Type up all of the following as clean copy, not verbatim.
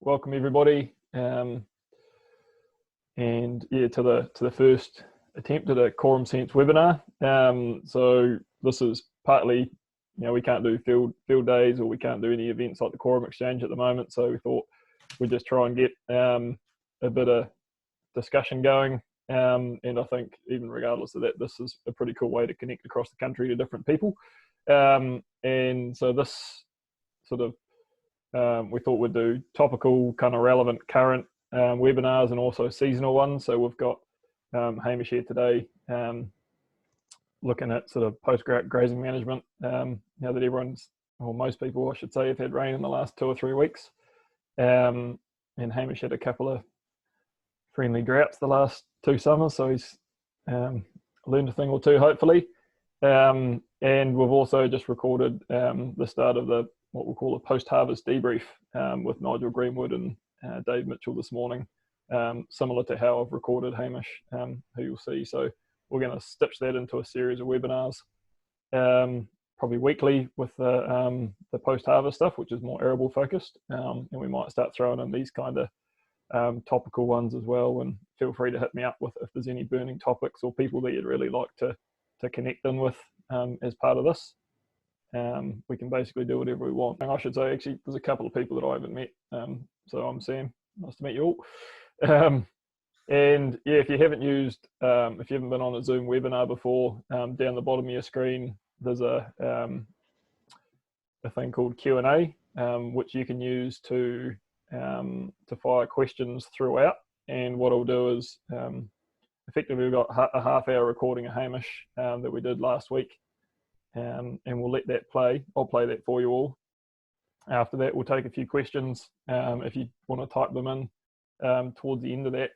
welcome everybody, and yeah, to the first attempt at a Quorum Sense webinar. So this is partly, we can't do field days, or we can't do any events like the Quorum Exchange at the moment. So we thought we'd just try and get a bit of discussion going. And I think even regardless of that, this is a pretty cool way to connect across the country to different people. And so this sort of we thought we'd do topical, kind of relevant, current webinars, and also seasonal ones. So we've got Hamish here today, looking at sort of post-drought grazing management. Now that everyone's, or most people, I should say, have had rain in the last 2 or 3 weeks, and Hamish had a couple of friendly droughts the last 2 summers, so he's learned a thing or two, hopefully. And we've also just recorded the start of what we'll call a post-harvest debrief with Nigel Greenwood and Dave Mitchell this morning, similar to how I've recorded Hamish, who you'll see. So we're going to stitch that into a series of webinars, probably weekly, with the post-harvest stuff, which is more arable focused, and we might start throwing in these kind of topical ones as well. And feel free to hit me up with if there's any burning topics or people that you'd really like to connect in with as part of this. We can basically do whatever we want. And I should say, actually, there's a couple of people that I haven't met. So I'm Sam. Nice to meet you all. And yeah, if you haven't been on a Zoom webinar before, down the bottom of your screen, there's a thing called Q&A, which you can use to fire questions throughout. And what I'll do is, effectively, we've got a half-hour recording of Hamish that we did last week. And we'll let that play. I'll play that for you all. After that, we'll take a few questions. If you want to type them in towards the end of that,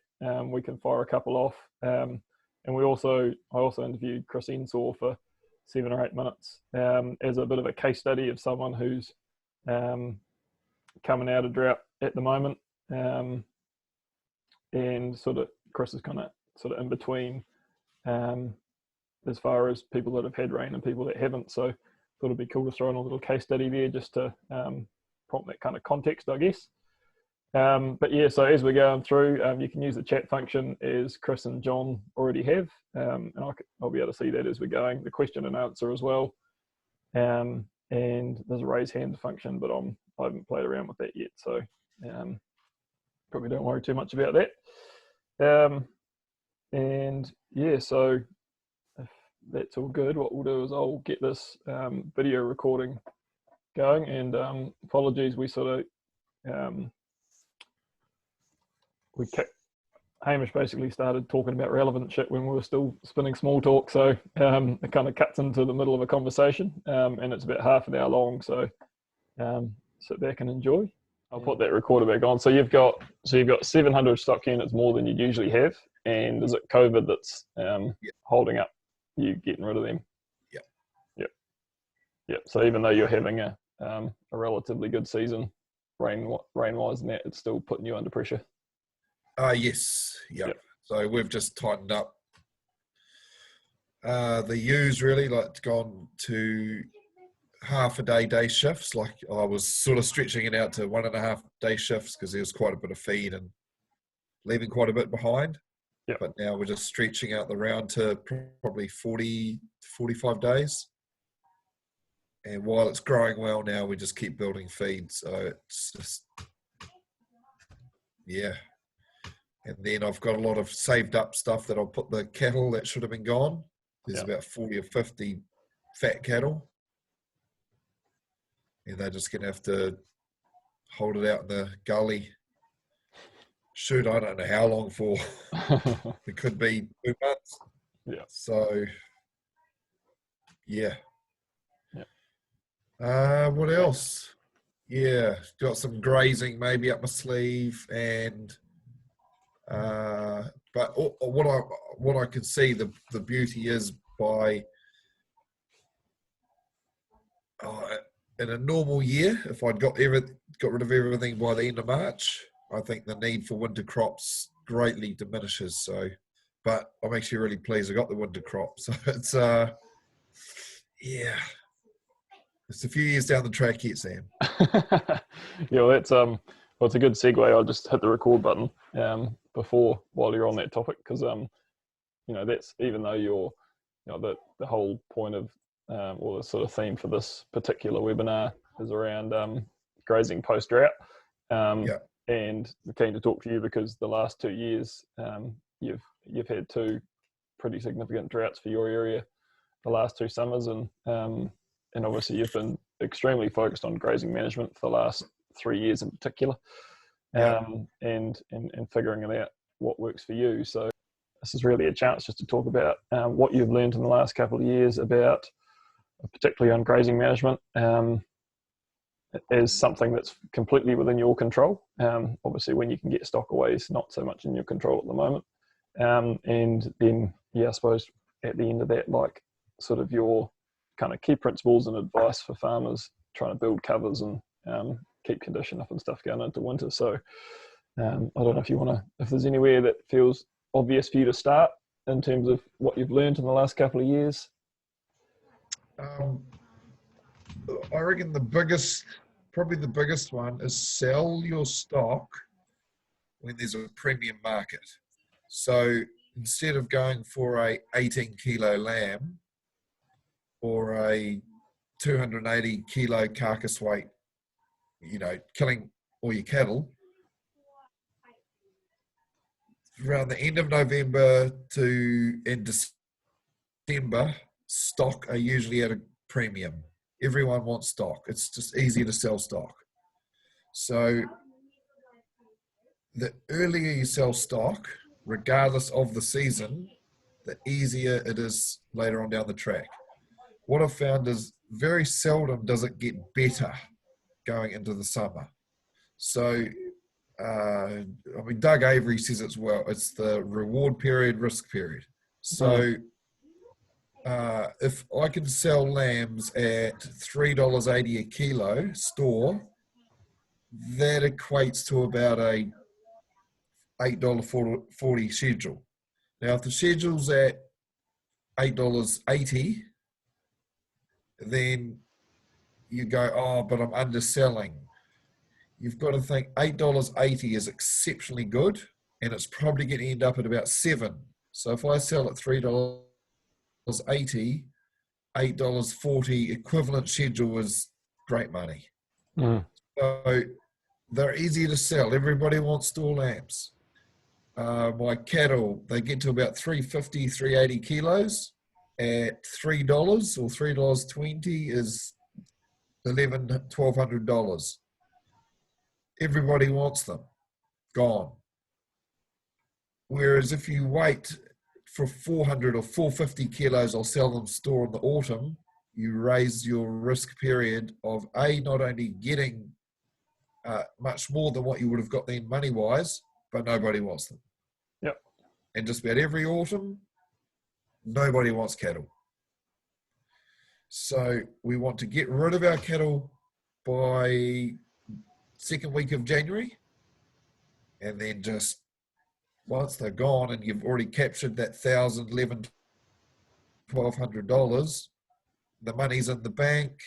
we can fire a couple off. And I also interviewed Chris Ensor for 7 or 8 minutes as a bit of a case study of someone who's coming out of drought at the moment. And sort of Chris is kind of sort of in between, as far as people that have had rain and people that haven't. So thought it'd be cool to throw in a little case study there just to prompt that kind of context, I guess. But yeah, so as we're going through, you can use the chat function as Chris and John already have, and I'll be able to see that as we're going. The question and answer as well. And there's a raise hand function, but I haven't played around with that yet, so probably don't worry too much about that. And yeah, so if that's all good, what we'll do is I'll get this video recording going. And apologies, we sort of Hamish basically started talking about relevant shit when we were still spinning small talk, so it kind of cuts into the middle of a conversation, and it's about half an hour long, so sit back and enjoy. I'll put that recorder back on. So you've got 700 stock units more than you'd usually have, and is it COVID that's holding up you getting rid of them? Yep. So even though you're having a relatively good season, rain-wise and that, it's still putting you under pressure. Yes. Yep. So we've just tightened up the ewes, really, like it's gone to half a day shifts. Like I was sort of stretching it out to 1.5 day shifts because there was quite a bit of feed and leaving quite a bit behind. Yep. But now we're just stretching out the round to probably 40 to 45 days. And while it's growing well now, we just keep building feed. So it's just, yeah. And then I've got a lot of saved up stuff that I'll put the cattle that should have been gone. There's about 40 or 50 fat cattle. And they're just going to have to hold it out in the gully. Shoot, I don't know how long for. It could be 2 months. Yeah. So, yeah. What else? Yeah, got some grazing maybe up my sleeve, and but what I can see the beauty is by in a normal year, if I'd got rid of everything by the end of March, I think the need for winter crops greatly diminishes. So, but I'm actually really pleased I got the winter crop. So it's yeah. It's a few years down the track yet, Sam. Yeah, well, Well, it's a good segue. I'll just hit the record button while you're on that topic, because that's, even though the whole point of or the sort of theme for this particular webinar is around grazing post-drought. And I'm keen to talk to you because the last 2 years you've had 2 pretty significant droughts for your area the last 2 summers, and obviously you've been extremely focused on grazing management for the last 3 years in particular, and figuring out what works for you. So this is really a chance just to talk about what you've learned in the last couple of years about, particularly on grazing management, as something that's completely within your control. Obviously, when you can get stock away is not so much in your control at the moment. And then, I suppose at the end of that, like sort of your kind of key principles and advice for farmers trying to build covers and keep condition up and stuff going into winter. So I don't know if there's anywhere that feels obvious for you to start in terms of what you've learned in the last couple of years. I reckon probably the biggest one is sell your stock when there's a premium market. So instead of going for a 18 kilo lamb or a 280 kilo carcass weight, killing all your cattle, around the end of November to end December, stock are usually at a premium. Everyone wants stock. It's just easier to sell stock. So the earlier you sell stock, regardless of the season, the easier it is later on down the track. What I've found is very seldom does it get better going into the summer. So, Doug Avery says it's the reward period, risk period. So if I can sell lambs at $3.80 a kilo store, that equates to about a $8.40 schedule. Now, if the schedule's at $8.80, then you go, but I'm underselling. You've got to think $8.80 is exceptionally good, and it's probably going to end up at about $7. So if I sell at $3.80, $8.40 equivalent schedule is great money. So they're easy to sell. Everybody wants store lambs. My cattle, they get to about 350, 380 kilos at $3 or $3.20 is $1,100, $1,200. Everybody wants them. Gone. Whereas if you wait for 400 or 450 kilos, I'll sell them store in the autumn, you raise your risk period of not only getting much more than what you would have got then money-wise, but nobody wants them. Yep. And just about every autumn, nobody wants cattle. So we want to get rid of our cattle by second week of January, and then just once they're gone and you've already captured that $1,000, $1,100, $1,200, the money's in the bank.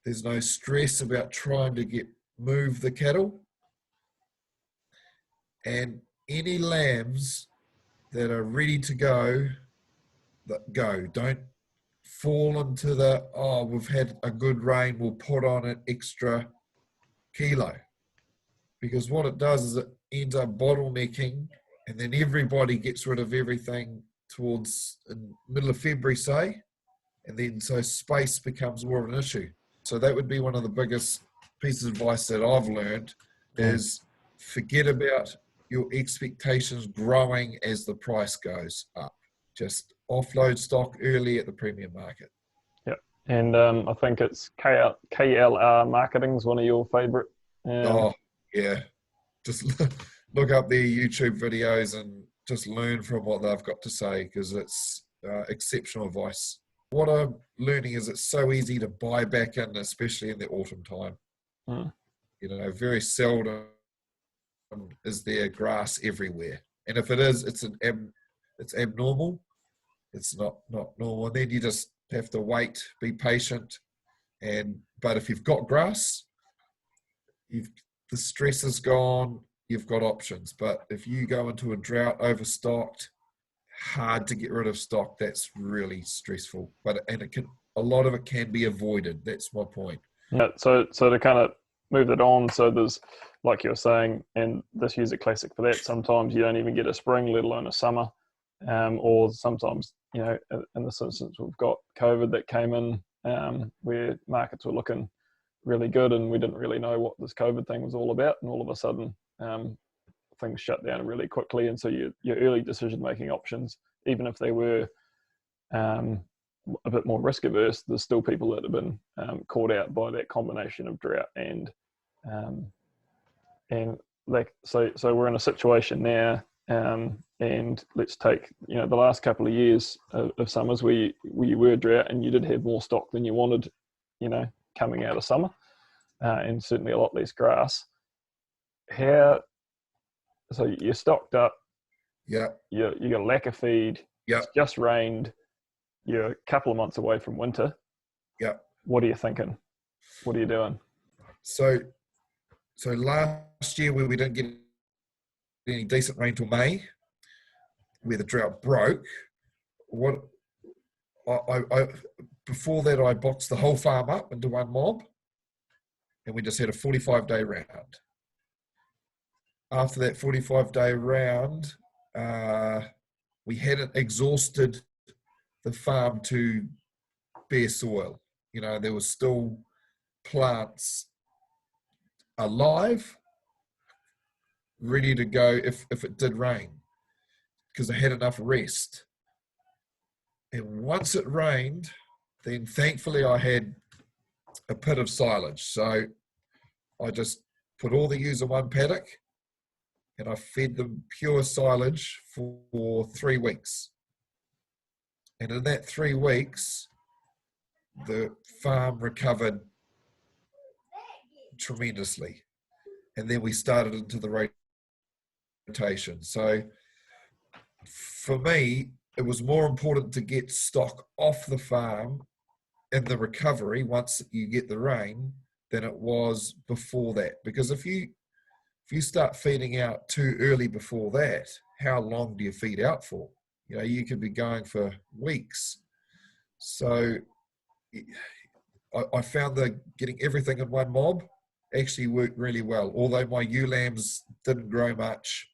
There's no stress about trying to move the cattle. And any lambs that are ready to go, Don't fall into we've had a good rain, we'll put on an extra kilo. Because what it does is it ends up bottlenecking, and then everybody gets rid of everything towards in middle of February, say, and then so space becomes more of an issue. So that would be one of the biggest pieces of advice that I've learned is forget about your expectations growing as the price goes up. Just offload stock early at the premium market. Yep. And I think it's KLR Marketing is one of your favourite. Yeah. Just look up their YouTube videos and just learn from what they've got to say, because it's exceptional advice. What I'm learning is it's so easy to buy back in, especially in the autumn time. Very seldom is there grass everywhere. And if it is, it's abnormal. It's not normal. And then you just have to wait, be patient. But if you've got grass, you've the stress is gone, you've got options. But if you go into a drought overstocked, hard to get rid of stock, that's really stressful. A lot of it can be avoided. That's my point. Yeah, so to kind of move it on, so there's, like you were saying, and this year's a classic for that, sometimes you don't even get a spring, let alone a summer. Or sometimes, in this instance, we've got COVID that came in, where markets were looking really good and we didn't really know what this COVID thing was all about, and all of a sudden things shut down really quickly, and so your early decision-making options, even if they were a bit more risk averse, there's still people that have been caught out by that combination of drought and so we're in a situation now, and let's take the last couple of years of summers where you were drought and you did have more stock than you wanted, coming out of summer, and certainly a lot less grass. So you're stocked up. Yeah. You got a lack of feed. Yeah. It's just rained. You're a couple of months away from winter. Yeah. What are you thinking? What are you doing? So last year, where we didn't get any decent rain till May, where the drought broke, I before that I boxed the whole farm up into one mob, and we just had a 45-day round. After that 45-day round, we hadn't exhausted the farm to bare soil. There was still plants alive, ready to go if it did rain, because I had enough rest. And once it rained, then thankfully I had a pit of silage. So I just put all the ewes in one paddock, and I fed them pure silage for 3 weeks. And in that 3 weeks, the farm recovered tremendously. And then we started into the rotation. So for me, it was more important to get stock off the farm in the recovery once you get the rain than it was before that. Because if you start feeding out too early before that, how long do you feed out for? You could be going for weeks. So I found that getting everything in one mob actually worked really well. Although my ewe lambs didn't grow much,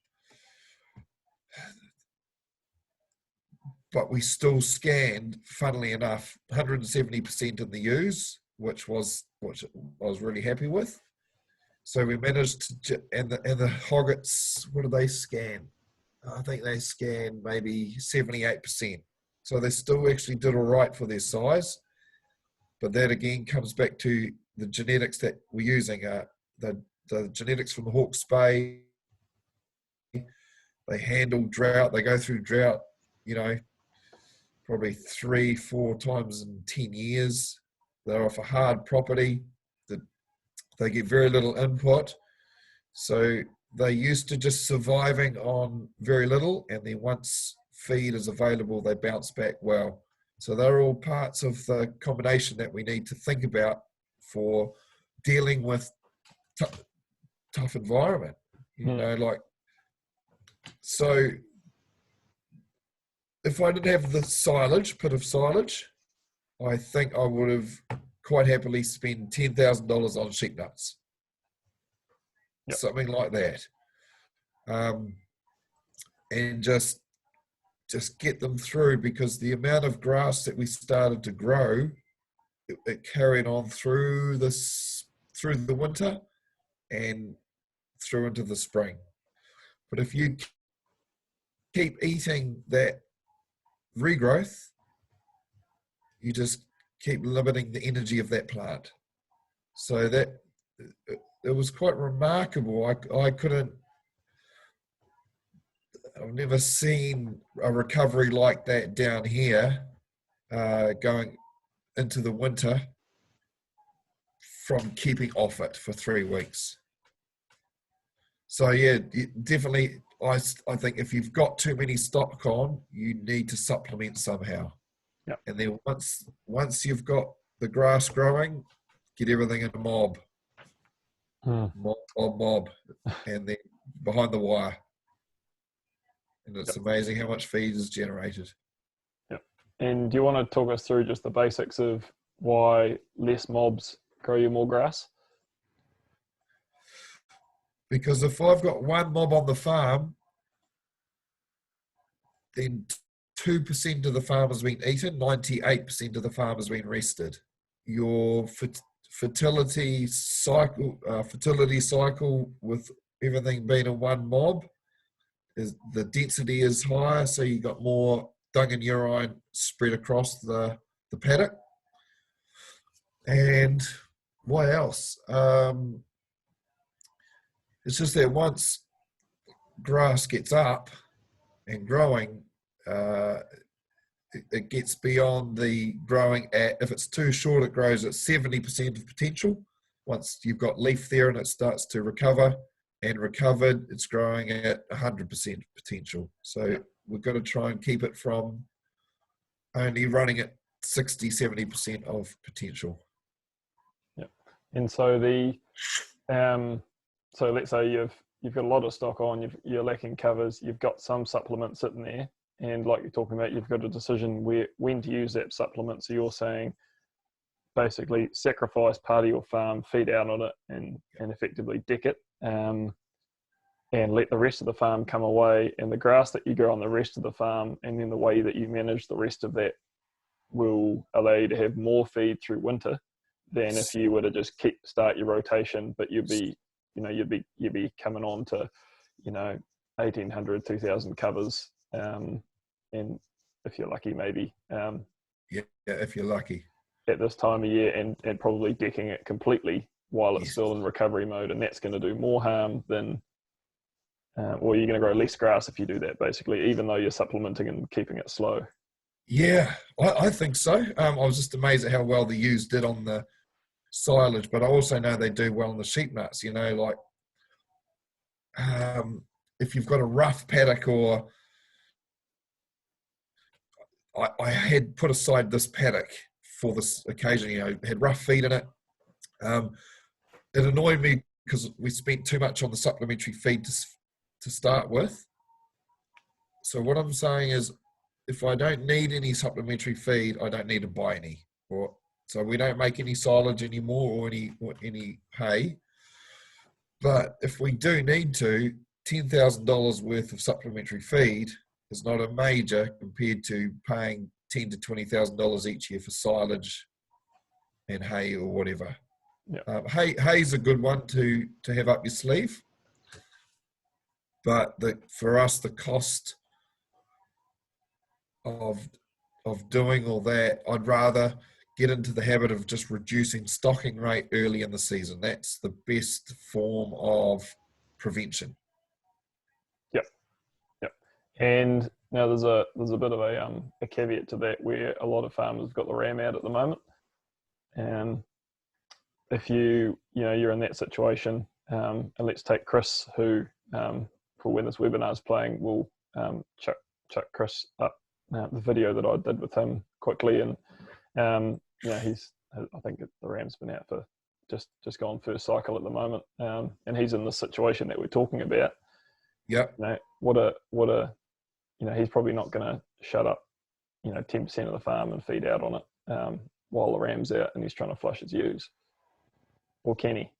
but we still scanned, funnily enough, 170% in the ewes, which I was really happy with. So we managed to, and the hoggets, what do they scan? I think they scan maybe 78%. So they still actually did all right for their size. But that again comes back to the genetics that we're using. The genetics from the Hawke's Bay, they handle drought. They go through drought, probably 3-4 times in 10 years. They're off a hard property. They get very little input. So they're used to just surviving on very little, and then once feed is available, they bounce back well. So they're all parts of the combination that we need to think about for dealing with tough environment. So if I didn't have the pit of silage, I think I would have quite happily spent $10,000 on sheep nuts. Yep. Something like that. And just get them through, because the amount of grass that we started to grow, it carried on through the winter and through into the spring. But if you keep eating that regrowth, you just keep limiting the energy of that plant. So that it was quite remarkable. I've never seen a recovery like that down here, going into the winter from keeping off it for 3 weeks. So yeah, definitely. I think if you've got too many stock on, you need to supplement somehow. Yep. And then once you've got the grass growing, get everything in a mob. mob, and then behind the wire. And it's Yep. amazing how much feed is generated. Yep. And do you want to talk us through just the basics of why less mobs grow you more grass? Because if I've got one mob on the farm, then 2% of the farm has been eaten, 98% of the farm has been rested. Your fertility cycle with everything being in one mob, the density is higher, so you got more dung and urine spread across the paddock. And what else? It's just that once grass gets up and growing, it gets beyond the growing at, if it's too short, it grows at 70% of potential. Once you've got leaf there and it starts to recover and recovered, it's growing at 100% potential. So we've got to try and keep it from only running at 60, 70% of potential. Yep. And so so let's say you've got a lot of stock on, you're lacking covers, you've got some supplement sitting there, and like you're talking about, you've got a decision when to use that supplement. So you're saying basically sacrifice part of your farm, feed out on it, and effectively deck it, and let the rest of the farm come away, and the grass that you grow on the rest of the farm, and then the way that you manage the rest of that will allow you to have more feed through winter than if you were to just start your rotation, but you'd be coming on to 1,800, 2,000 covers, and if you're lucky, maybe if you're lucky at this time of year, and probably decking it completely while it's still in recovery mode, and that's going to do more harm than or you're going to grow less grass if you do that, basically, even though you're supplementing and keeping it slow. Yeah, I think so. I was just amazed at how well the ewes did on the silage, but I also know they do well on the sheep nuts. Like if you've got a rough paddock, or I had put aside this paddock for this occasion, had rough feed in it. It annoyed me because we spent too much on the supplementary feed to start with. So what I'm saying is, if I don't need any supplementary feed, I don't need to buy any. So we don't make any silage anymore, or any hay. But if we do need to, $10,000 worth of supplementary feed is not a major compared to paying $10,000 to $20,000 each year for silage and hay or whatever. Yep. Hay's a good one to have up your sleeve. But for us, the cost of doing all that, I'd rather get into the habit of just reducing stocking rate early in the season. That's the best form of prevention. Yep. And now there's a bit of a caveat to that, where a lot of farmers have got the ram out at the moment, and if you're in that situation, and let's take Chris, who for when this webinar is playing, we'll chuck Chris up the video that I did with him quickly, and I think the ram's been out for just gone first cycle at the moment, and he's in the situation that we're talking about. Yeah. He's probably not going to shut up 10% of the farm and feed out on it while the ram's out and he's trying to flush his ewes, or can he?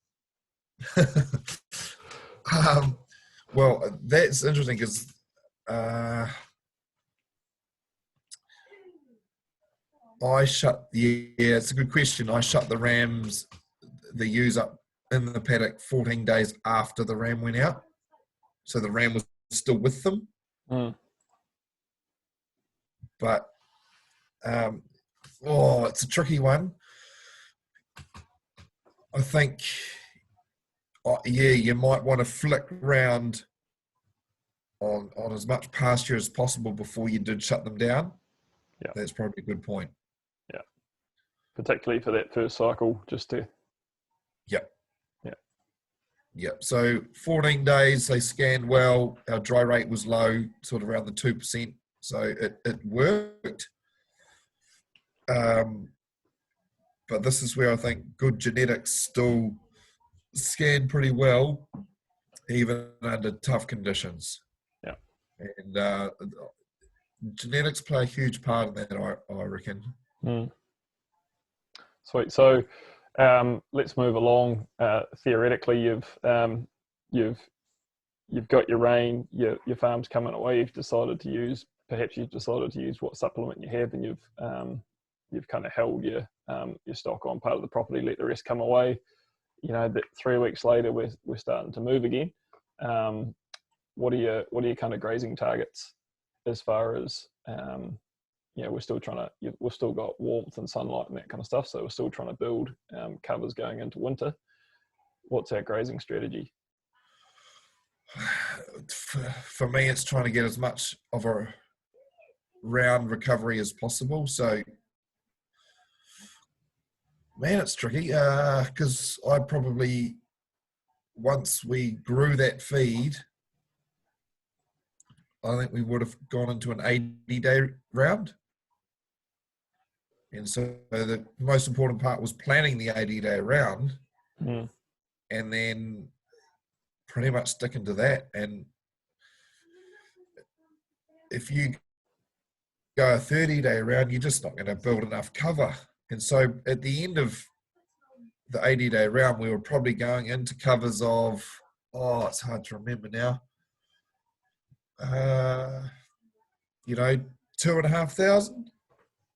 Well, that's interesting because it's a good question. I shut the ewes up in the paddock 14 days after the ram went out. So the ram was still with them. But, it's a tricky one. I think, you might want to flick round on as much pasture as possible before you did shut them down. Yeah, that's probably a good point. Yeah, particularly for that first cycle, just to. Yep. So 14 days, they scanned well. Our dry rate was low, sort of around the 2%. So it worked. But this is where I think good genetics still scan pretty well, even under tough conditions. Yeah. And genetics play a huge part in that, I reckon. Sweet. So let's move along. Theoretically, you've got your rain, your farm's coming away. You've decided to use what supplement you have, and you've kind of held your stock on part of the property, let the rest come away. That 3 weeks later we're starting to move again. What are your kind of grazing targets as far as we've still got warmth and sunlight and that kind of stuff, so we're still trying to build covers going into winter. What's our grazing strategy? For me, it's trying to get as much of a round recovery as possible. So, man, it's tricky because I probably, once we grew that feed, I think we would have gone into an 80-day round. And so the most important part was planning the 80-day round, and then pretty much sticking to that. And if you go a 30-day round, you're just not going to build enough cover. And so at the end of the 80-day round, we were probably going into covers of, it's hard to remember now, 2,500,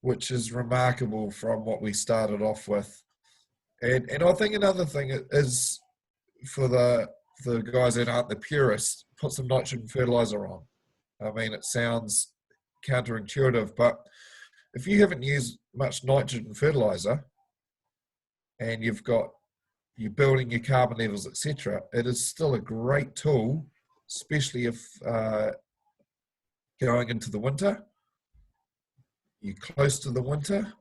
which is remarkable from what we started off with. And I think another thing is, for the guys that aren't the purists, put some nitrogen fertilizer on. I mean, it sounds counterintuitive, but if you haven't used much nitrogen fertilizer and you're building your carbon levels, etc., it is still a great tool, especially if going into the winter, you're close to the winter,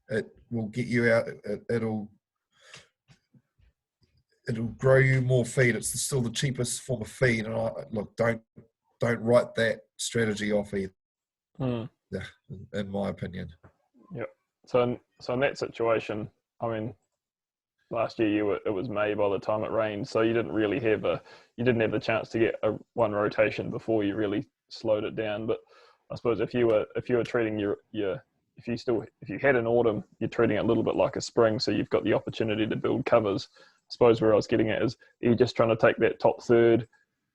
it will get you out, it'll grow you more feed. It's still the cheapest form of feed, and don't write that strategy off either. Yeah, in my opinion. Yep. So in that situation, I mean, last year it was May by the time it rained, so you didn't really have the chance to get one rotation before you really slowed it down. But I suppose if you were treating if you had an autumn, you're treating it a little bit like a spring, so you've got the opportunity to build covers. I suppose where I was getting at is, are you just trying to take that top third,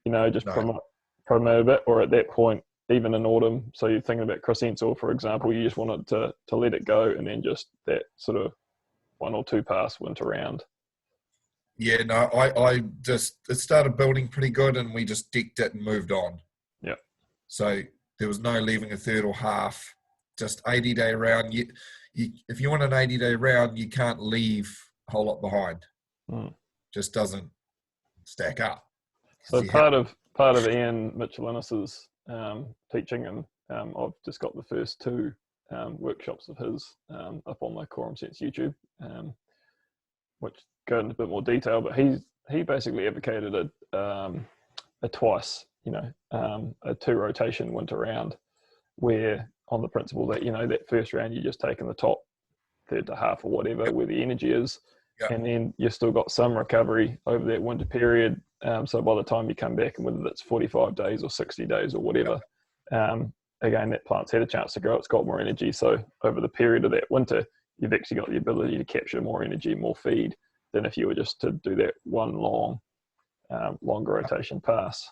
promote a bit, or at that point, even in autumn, so you're thinking about crescent, for example, you just wanted to let it go and then just that sort of 1 or 2 pass winter round? Yeah, no, it started building pretty good, and we just decked it and moved on. Yeah. So there was no leaving a third or half, just 80-day round. If you want an 80-day round, you can't leave a whole lot behind. Just doesn't stack up. So part of Ian Michelinus's teaching, and I've just got the first 2 workshops of his up on the Quorum Sense YouTube, which go into a bit more detail. But he basically advocated a twice, a 2 rotation winter round, where on the principle that that first round you're just taking the top third to half or whatever where the energy is. Yep. And then you've still got some recovery over that winter period. So by the time you come back, and whether that's 45 days or 60 days or whatever, again, that plant's had a chance to grow. It's got more energy. So over the period of that winter, you've actually got the ability to capture more energy, more feed, than if you were just to do that one longer rotation pass.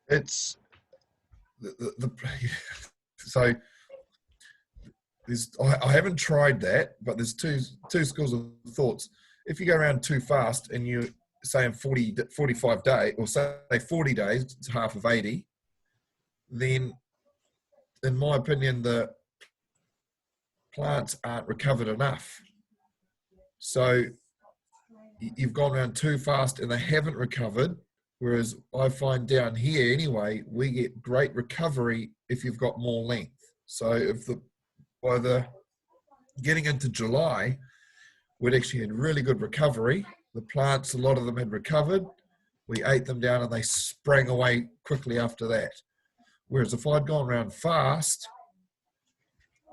It's so I haven't tried that, but there's two schools of thoughts. If you go around too fast and you say in 45 days, or say 40 days, it's half of 80, then in my opinion, the plants aren't recovered enough. So you've gone around too fast and they haven't recovered. Whereas I find down here anyway, we get great recovery if you've got more length. So by the getting into July, we'd actually had really good recovery. The plants, a lot of them had recovered. We ate them down and they sprang away quickly after that. Whereas if I'd gone around fast,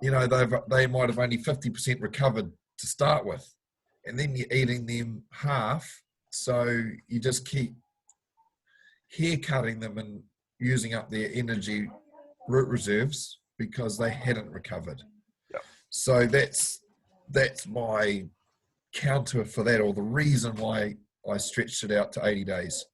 they might have only 50% recovered to start with. And then you're eating them half So you just keep hair cutting them and using up their energy root reserves because they hadn't recovered. Yep. So that's my counter for that, or the reason why I stretched it out to 80 days.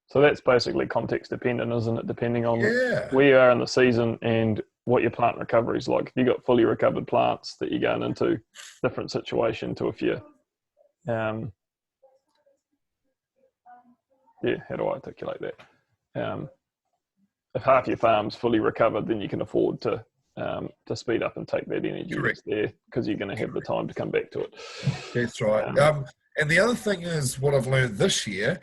So that's basically context dependent, isn't it? Depending on Yeah. where you are in the season and what your plant recovery is like. If you've got fully recovered plants, that you're going into different situation to if you're, how do I articulate that? If half your farm's fully recovered, then you can afford to speed up and take that energy that's there because you're going to have the time to come back to it. That's right. And the other thing is what I've learned this year,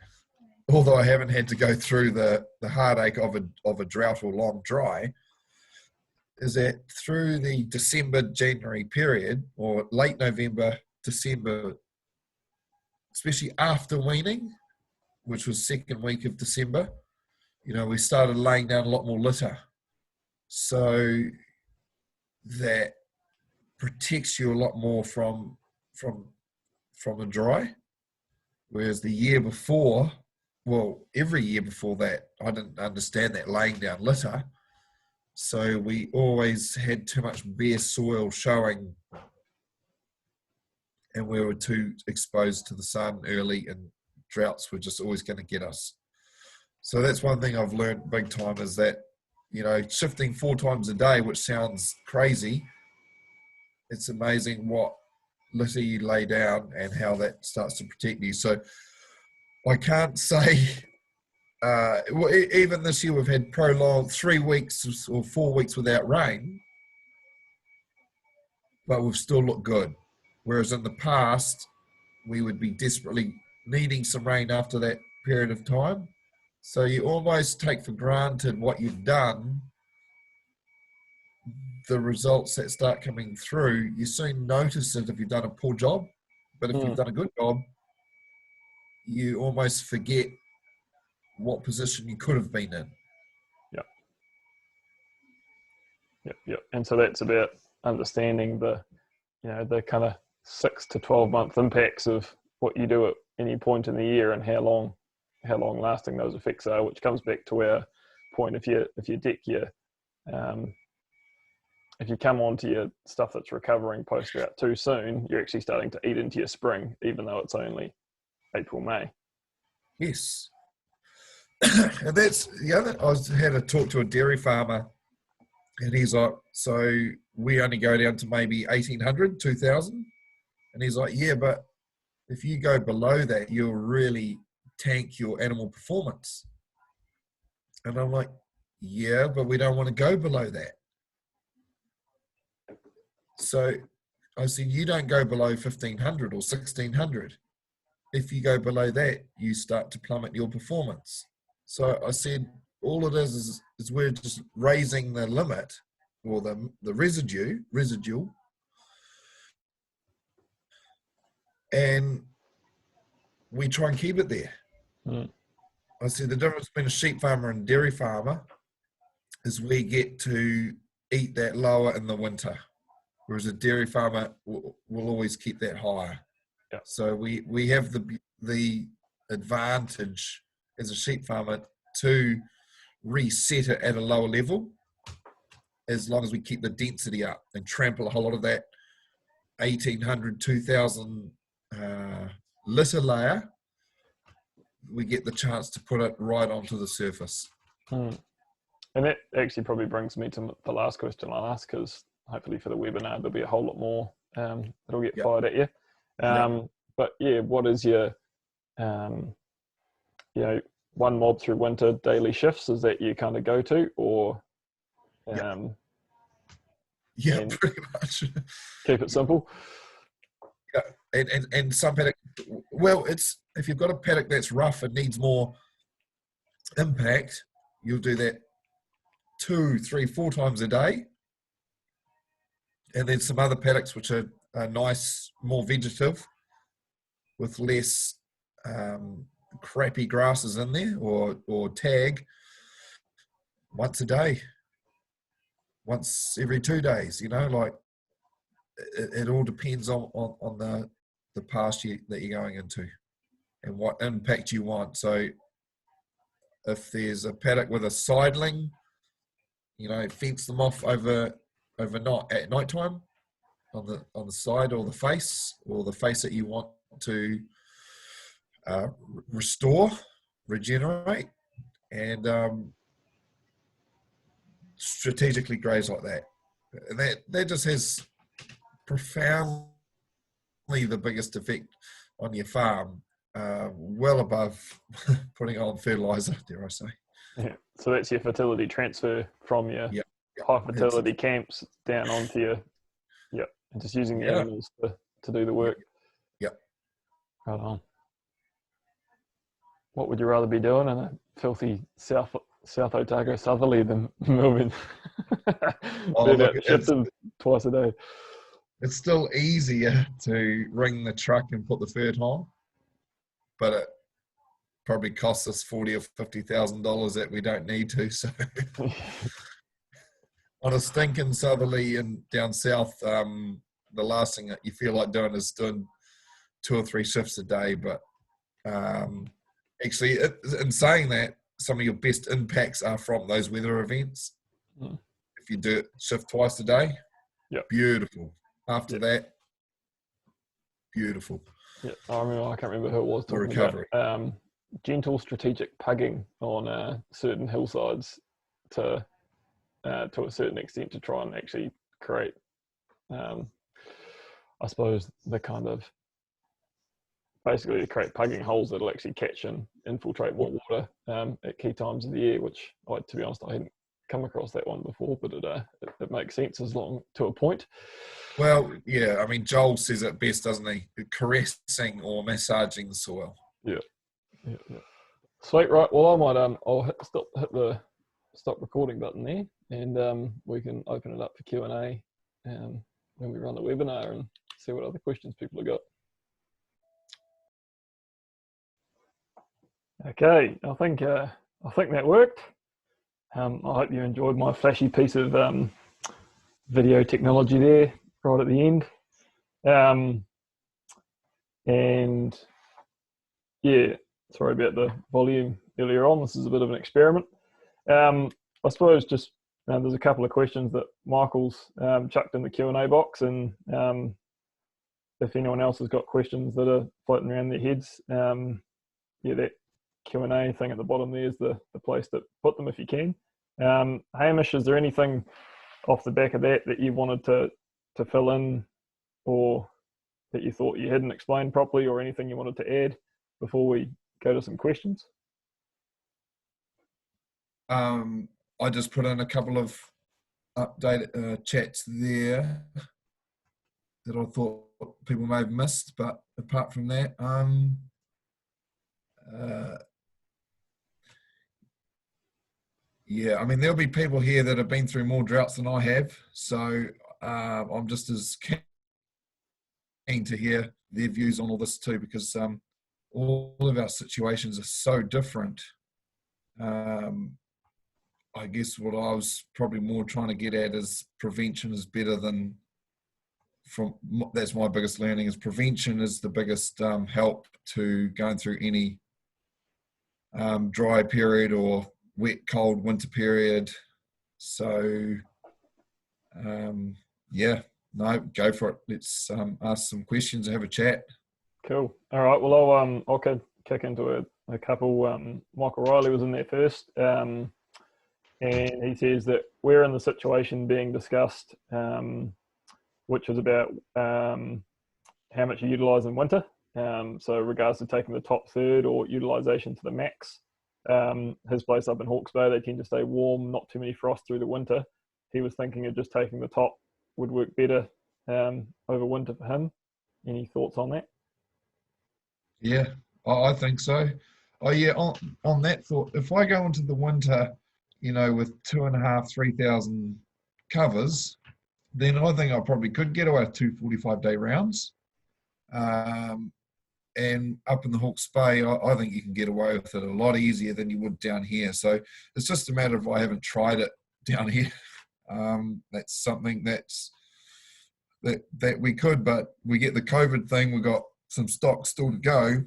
although I haven't had to go through the heartache of a drought or long dry, is that through the December, January period, or late November, December, especially after weaning, which was second week of December, we started laying down a lot more litter. So that protects you a lot more from the dry. Whereas the year before, every year before that, I didn't understand that laying down litter. So we always had too much bare soil showing, and we were too exposed to the sun early, and droughts were just always going to get us. So that's one thing I've learned big time, is that, shifting 4 times a day, which sounds crazy, it's amazing what litter you lay down and how that starts to protect you. So I can't say, even this year we've had prolonged 3 weeks or 4 weeks without rain, but we've still looked good. Whereas in the past, we would be desperately needing some rain after that period of time. So you almost take for granted what you've done, the results that start coming through. You soon notice it if you've done a poor job, but if you've done a good job, you almost forget what position you could have been in. Yep. And so that's about understanding the kind of 6 to 12 month impacts of what you do at any point in the year and how long lasting those effects are, which comes back to our point. If you deck your if you come onto your stuff that's recovering post-drought too soon, you're actually starting to eat into your spring, even though it's only April, May. Yes. And that's the other. I had a talk to a dairy farmer, and he's like, so we only go down to maybe 1,800, 2,000. And he's like, yeah, but if you go below that, you'll really tank your animal performance. And I'm like, yeah, but we don't want to go below that. So I said, you don't go below 1,500 or 1,600. If you go below that, you start to plummet your performance. So I said, all it is we're just raising the limit, or the residual, and we try and keep it there. I said the difference between a sheep farmer and a dairy farmer is we get to eat that lower in the winter, whereas a dairy farmer will always keep that higher. Yeah. So we have the advantage as a sheep farmer to reset it at a lower level, as long as we keep the density up and trample a whole lot of that 1,800, 2,000 litter layer. We get the chance to put it right onto the surface. And that actually probably brings me to the last question I'll ask, because hopefully for the webinar there'll be a whole lot more that'll get fired at you. But yeah, what is your one mob through winter daily shifts? Is that you kind of go to, or pretty much. Keep it simple. Yeah, and some paddock, it's if you've got a paddock that's rough and needs more impact, you'll do that 2, 3, 4 times a day. And then some other paddocks which are nice, more vegetative, with less crappy grasses in there, or tag, once a day, once every 2 days. Like it all depends on the pasture that you're going into. and what impact you want. So if there's a paddock with a sideling, fence them off overnight at night time on the side or the face that you want to restore, regenerate, and strategically graze like that. And that just has profoundly the biggest effect on your farm, well above putting on fertilizer, dare I say. Yeah. So that's your fertility transfer from your Yep. high fertility camps down onto your, and just using the animals to do the work. Yep. Right on. What would you rather be doing in a filthy South Otago southerly than Melbourne? Shifting twice a day. It's still easier to ring the truck and put the fert on, but it probably costs us $40,000 or $50,000 that we don't need to. So on a stinking southerly and down south, the last thing that you feel like doing is doing 2 or 3 shifts a day. But actually, in saying that, some of your best impacts are from those weather events. If you do it shift twice a day, beautiful. After that, beautiful. Yeah, I can't remember who it was talking about gentle strategic pugging on certain hillsides to a certain extent to try and actually create, I suppose, the kind of basically to create pugging holes that'll actually catch and infiltrate more water at key times of the year, which to be honest, I hadn't come across that one before, but it makes sense as long to a point. Well, yeah, I mean, Joel says it best, doesn't he? Caressing or massaging the soil. Yeah. Sweet, right. Well, I might I'll hit the stop recording button there, and we can open it up for Q&A when we run the webinar and see what other questions people have got. Okay, I think that worked. I hope you enjoyed my flashy piece of video technology there right at the end. And yeah, sorry about the volume earlier on. This is a bit of an experiment. I suppose just there's a couple of questions that Michael's chucked in the Q&A box, and if anyone else has got questions that are floating around their heads, that Q&A thing at the bottom there is the place to put them if you can. Hamish, is there anything off the back of that you wanted to fill in, or that you thought you hadn't explained properly, or anything you wanted to add before we go to some questions? I just put in a couple of updated chats there that I thought people may have missed, but apart from that, yeah, I mean, there'll be people here that have been through more droughts than I have, so I'm just as keen to hear their views on all this too, because all of our situations are so different. I guess what I was probably more trying to get at is prevention is better than that's my biggest learning, is prevention is the biggest help to going through any dry period or wet, cold winter period. So go for it. Let's ask some questions and have a chat. Cool. All right. Well, I'll kick into a couple. Michael Riley was in there first, and he says that we're in the situation being discussed, which is about how much you utilise in winter. So regards to taking the top third or utilisation to the max. His place up in Hawke's Bay, they tend to stay warm, not too many frosts through the winter. He was thinking of just taking the top would work better over winter for him. Any thoughts on that? Yeah, I think so. Oh yeah, on that thought, if I go into the winter, with 2,500, 3,000 covers, then I think I probably could get away with 2 45-day rounds. And up in the Hawke's Bay, I think you can get away with it a lot easier than you would down here. So it's just a matter of I haven't tried it down here. That's something that we could, but we get the COVID thing. We've got some stock still to go.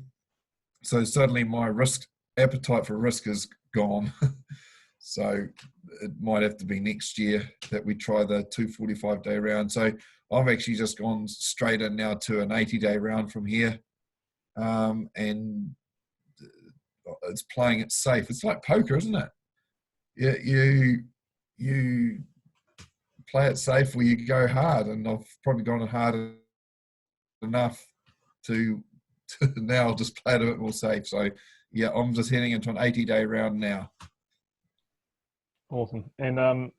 So suddenly my appetite for risk is gone. So it might have to be next year that we try the 245-day round. So I've actually just gone straight in now to an 80-day round from here, and it's playing it safe. It's like poker, isn't it? You play it safe where you go hard, and I've probably gone hard enough to now just play it a bit more safe. So yeah, I'm just heading into an 80-day round now. Awesome. And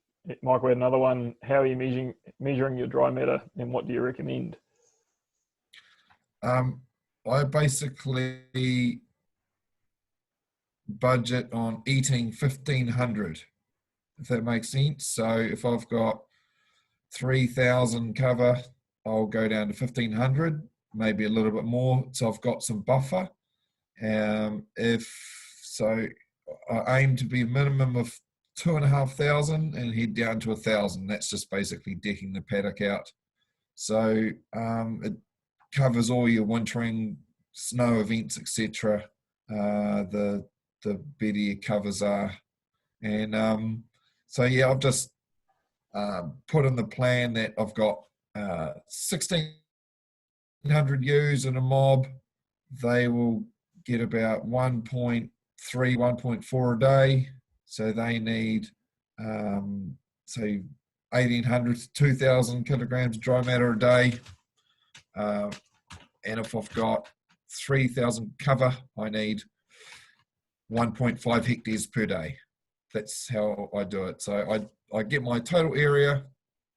Mike, we had another one. How are you measuring your dry matter, and what do you recommend? I basically budget on eating 1,500, if that makes sense. So if I've got 3,000 cover, I'll go down to 1,500, maybe a little bit more. So I've got some buffer. If so, I aim to be a minimum of 2,500 and head down to 1,000. That's just basically decking the paddock out. So it covers all your wintering, snow events, etc. The better your covers are, and so yeah, I've just put in the plan that I've got 1,600 ewes in a mob. They will get about 1.3, 1.4 a day. So they need, so 1,800 to 2,000 kilograms of dry matter a day. And if I've got 3,000 cover, I need 1.5 hectares per day. That's how I do it. So I get my total area,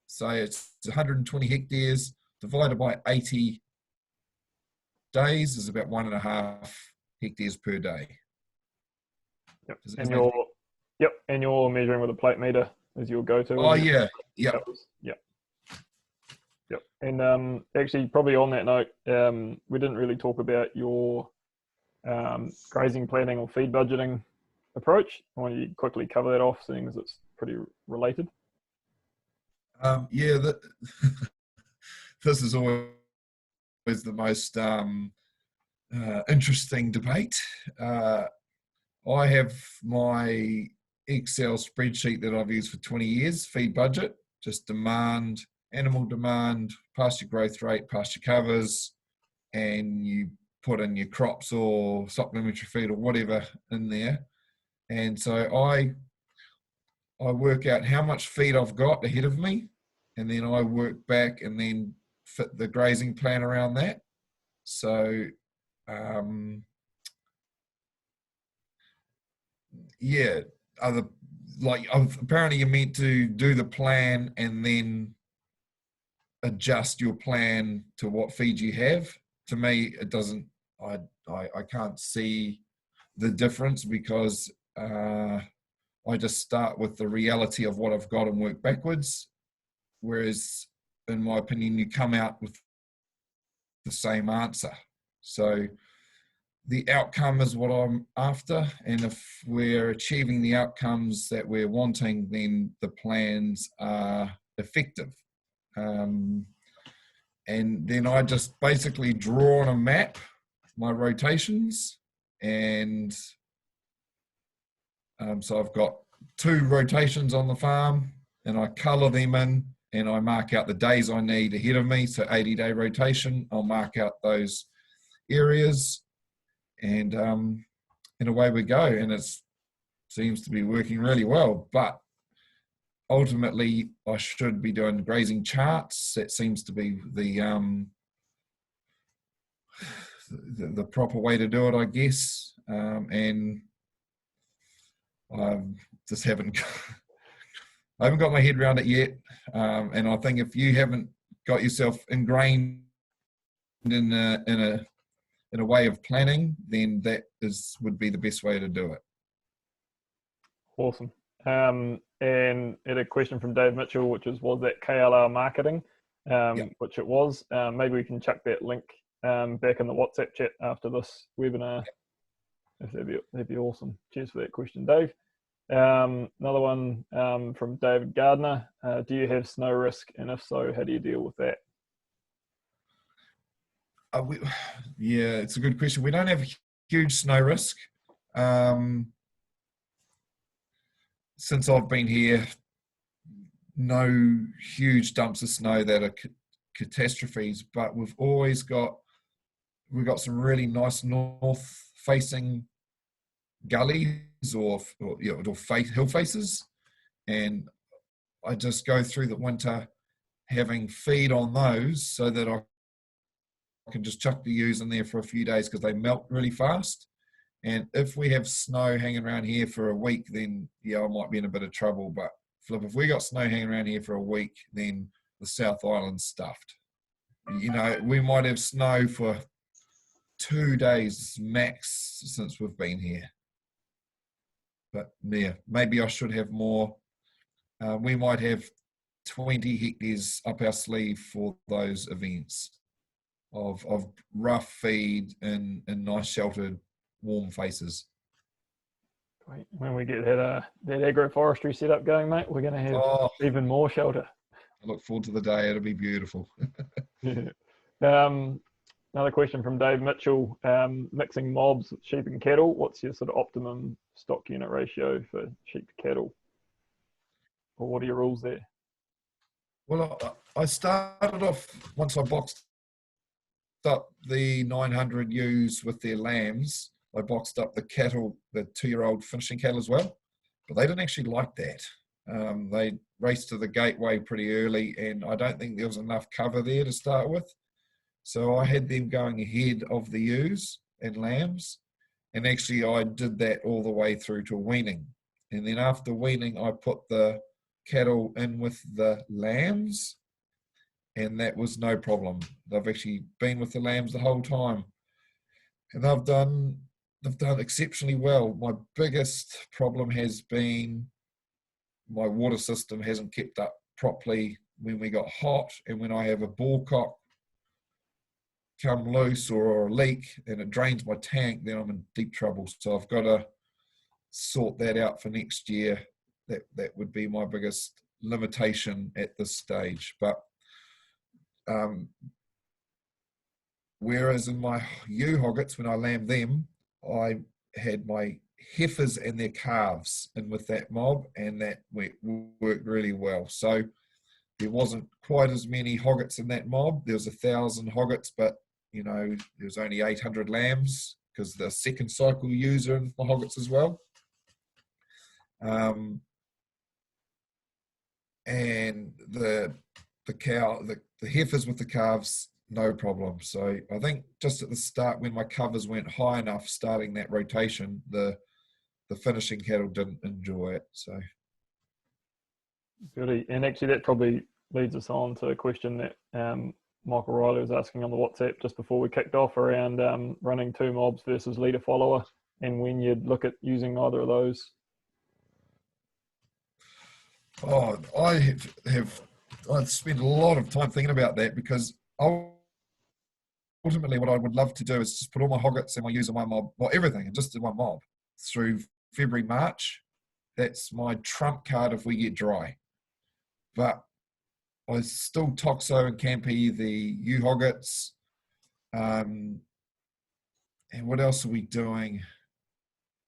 say it's 120 hectares, divided by 80 days is about 1.5 hectares per day. Yep. And you're measuring with a plate meter as your go-to. Oh yeah. Yep. Yep. And actually, probably on that note, we didn't really talk about your grazing planning or feed budgeting approach. I want you to quickly cover that off, seeing as it's pretty related. Yeah, this is always the most interesting debate. I have my Excel spreadsheet that I've used for 20 years, feed budget, just demand, animal demand, pasture growth rate, pasture covers, and you put in your crops or supplementary feed or whatever in there. And so I work out how much feed I've got ahead of me, and then I work back and then fit the grazing plan around that. So yeah, apparently you're meant to do the plan and then adjust your plan to what feed you have. To me, it doesn't. I can't see the difference because I just start with the reality of what I've got and work backwards. Whereas, in my opinion, you come out with the same answer. So the outcome is what I'm after, and if we're achieving the outcomes that we're wanting, then the plans are effective. And then I just basically draw on a map my rotations, and so I've got 2 rotations on the farm, and I colour them in, and I mark out the days I need ahead of me. So 80-day rotation, I'll mark out those areas, and away we go. And it seems to be working really well. But ultimately, I should be doing grazing charts. That seems to be the proper way to do it, I guess. And I just haven't got my head around it yet. And I think if you haven't got yourself ingrained in a way of planning, then that would be the best way to do it. Awesome. And a question from Dave Mitchell, which was that KLR marketing, Yep. which it was. Maybe we can chuck that link back in the WhatsApp chat after this webinar. If that'd be awesome. Cheers for that question, Dave. Another one from David Gardner. Do you have snow risk? And if so, how do you deal with that? Yeah, it's a good question. We don't have huge snow risk. Since I've been here, no huge dumps of snow that are catastrophes, but we've got some really nice north-facing gullies or hill faces, and I just go through the winter having feed on those so that I can just chuck the ewes in there for a few days because they melt really fast. And if we have snow hanging around here for a week, then yeah, I might be in a bit of trouble. But Flip, if we got snow hanging around here for a week, then the South Island's stuffed. You know, we might have snow for 2 days max since we've been here. But yeah, maybe I should have more. We might have 20 hectares up our sleeve for those events of rough feed in nice sheltered warm faces. Great. When we get that agroforestry setup going, mate, we're going to have even more shelter. I look forward to the day. It'll be beautiful. Another question from Dave Mitchell. Mixing mobs with sheep and cattle, what's your sort of optimum stock unit ratio for sheep to cattle? Or what are your rules there? Well, I started off, once I boxed up the 900 ewes with their lambs, I boxed up the cattle, the 2-year-old finishing cattle as well, but they didn't actually like that. They raced to the gateway pretty early, and I don't think there was enough cover there to start with. So I had them going ahead of the ewes and lambs, and actually I did that all the way through to weaning. And then after weaning, I put the cattle in with the lambs, and that was no problem. They've actually been with the lambs the whole time, and they've done exceptionally well. My biggest problem has been my water system hasn't kept up properly when we got hot, and when I have a bullcock come loose or a leak and it drains my tank, then I'm in deep trouble. So I've got to sort that out for next year. That would be my biggest limitation at this stage. But whereas in my ewe hoggets, when I lambed them, I had my heifers and their calves in with that mob, and that worked really well. So there wasn't quite as many hoggets in that mob. There was 1,000 hoggets, but you know, there was only 800 lambs because the second cycle ewes are in the hoggets as well. And the heifers with the calves, no problem. So I think just at the start, when my covers went high enough, starting that rotation, the finishing cattle didn't enjoy it. So, Really, and actually that probably leads us on to a question that Michael Riley was asking on the WhatsApp just before we kicked off around running 2 mobs versus leader follower, and when you'd look at using either of those. Oh, I've spent a lot of time thinking about that, because ultimately what I would love to do is just put all my hoggets and my ewes in one mob, well, everything, and just in one mob through February, March. That's my trump card if we get dry. But I still toxo and campy the ewe hoggets. And what else are we doing?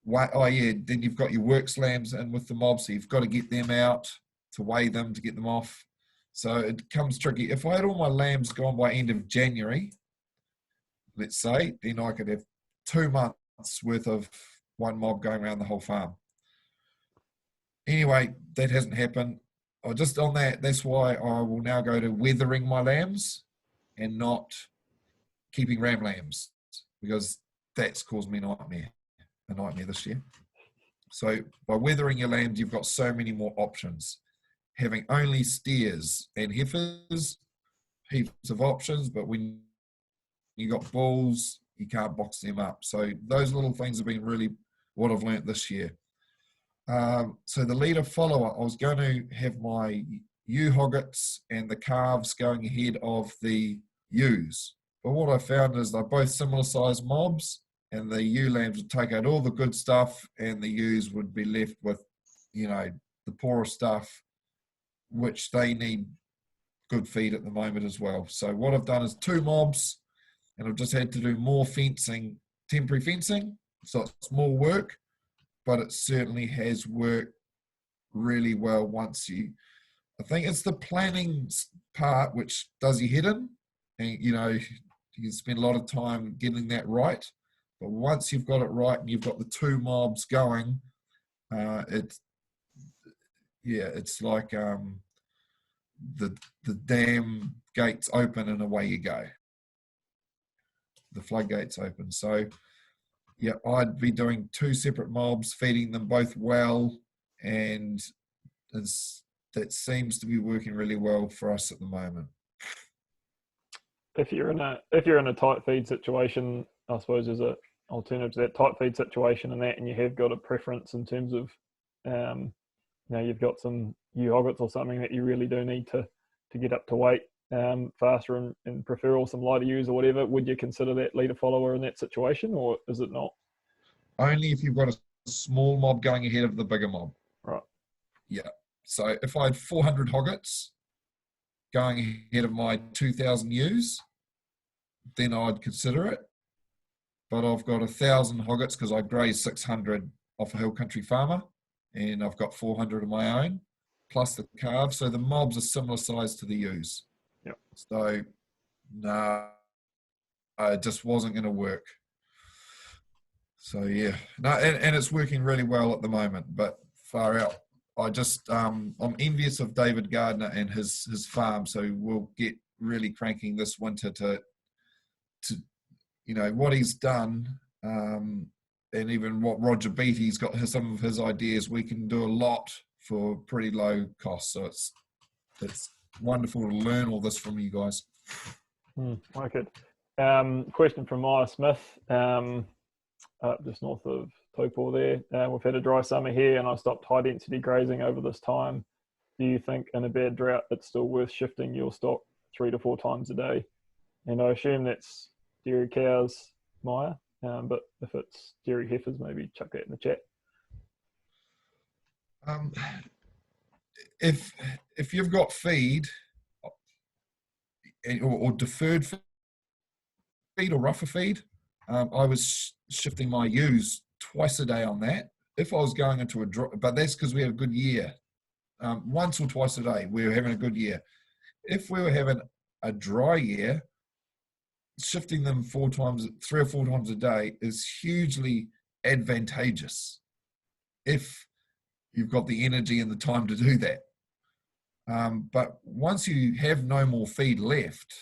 Oh yeah, then you've got your works lambs in with the mob, so you've got to get them out to weigh them to get them off. So it becomes tricky. If I had all my lambs gone by end of January, let's say, then I could have 2 months worth of one mob going around the whole farm. Anyway, that hasn't happened. Just on that, that's why I will now go to weathering my lambs and not keeping ram lambs, because that's caused me a nightmare this year. So by weathering your lambs, you've got so many more options. Having only steers and heifers, heaps of options, but when you got bulls, you can't box them up. So those little things have been really what I've learnt this year. So the leader follower, I was going to have my ewe hoggets and the calves going ahead of the ewes. But what I found is they're both similar size mobs, and the ewe lambs would take out all the good stuff and the ewes would be left with, you know, the poorer stuff, which they need good feed at the moment as well. So what I've done is 2 mobs, and I've just had to do more fencing temporary fencing, so it's more work, but it certainly has worked really well once you, I think it's the planning part which does your head in, and you know, you spend a lot of time getting that right. But once you've got it right and you've got the two mobs going, it's like the dam gates open and away you go. The floodgates open. So yeah, I'd be doing two separate mobs, feeding them both well, and that seems to be working really well for us at the moment. If you're in a tight feed situation, I suppose there's a alternative to that tight feed situation and you have got a preference in terms of, you've got some ewe hoggets or something that you really do need to get up to weight faster and prefer all some lighter ewes or whatever. Would you consider that leader follower in that situation, or is it not? Only if you've got a small mob going ahead of the bigger mob. Right. Yeah. So if I had 400 hoggets going ahead of my 2,000 ewes, then I'd consider it. But I've got 1,000 hoggets because I graze 600 off a hill country farmer, and I've got 400 of my own, plus the calves. So the mobs are similar size to the ewes. Yep. So, no, it just wasn't going to work. So yeah, no, and it's working really well at the moment, but far out. I just, I'm envious of David Gardner and his farm. So we'll get really cranking this winter to what he's done, and even what Roger Beattie's got some of his ideas. We can do a lot for pretty low cost. So it's wonderful to learn all this from you guys. Okay. Question from Maya Smith, just north of Taupo there. We've had a dry summer here and I stopped high density grazing over this time. Do you think in a bad drought it's still worth shifting your stock 3 to 4 times a day? And I assume that's dairy cows, Maya, but if it's dairy heifers, maybe chuck that in the chat. If you've got feed or deferred feed or rougher feed, I was shifting my ewes twice a day on that. If I was going into a dry, but that's because we had a good year. Once or twice a day, we were having a good year. If we were having a dry year, shifting them 3 or 4 times a day is hugely advantageous if you've got the energy and the time to do that. But once you have no more feed left,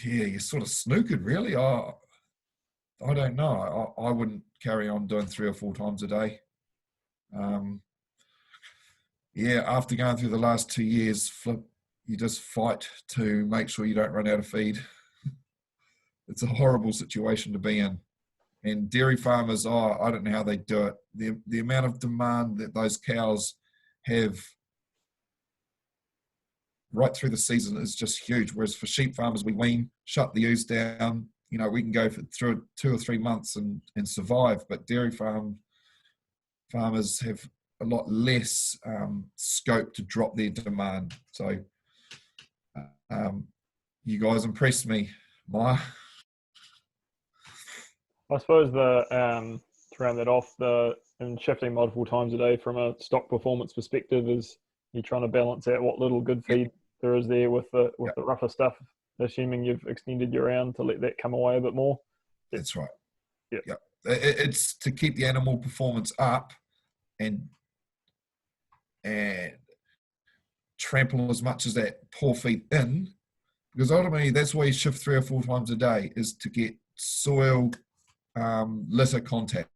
you're sort of snookered, really. I don't know. I wouldn't carry on doing 3 or 4 times a day. After going through the last 2 years, you just fight to make sure you don't run out of feed. It's a horrible situation to be in. And dairy farmers, I don't know how they do it. The amount of demand that those cows have right through the season is just huge. Whereas for sheep farmers, we wean, shut the ewes down. We can go through 2 or 3 months and survive. But dairy farmers have a lot less scope to drop their demand. So you guys impressed me, Maya. I suppose to round that off, and shifting multiple times a day from a stock performance perspective is you're trying to balance out what little good feed there is there with the rougher stuff, assuming you've extended your round to let that come away a bit more. That's right. Yeah. It's to keep the animal performance up and trample as much as that poor feed in, because ultimately that's why you shift 3 or 4 times a day, is to get soil litter contact,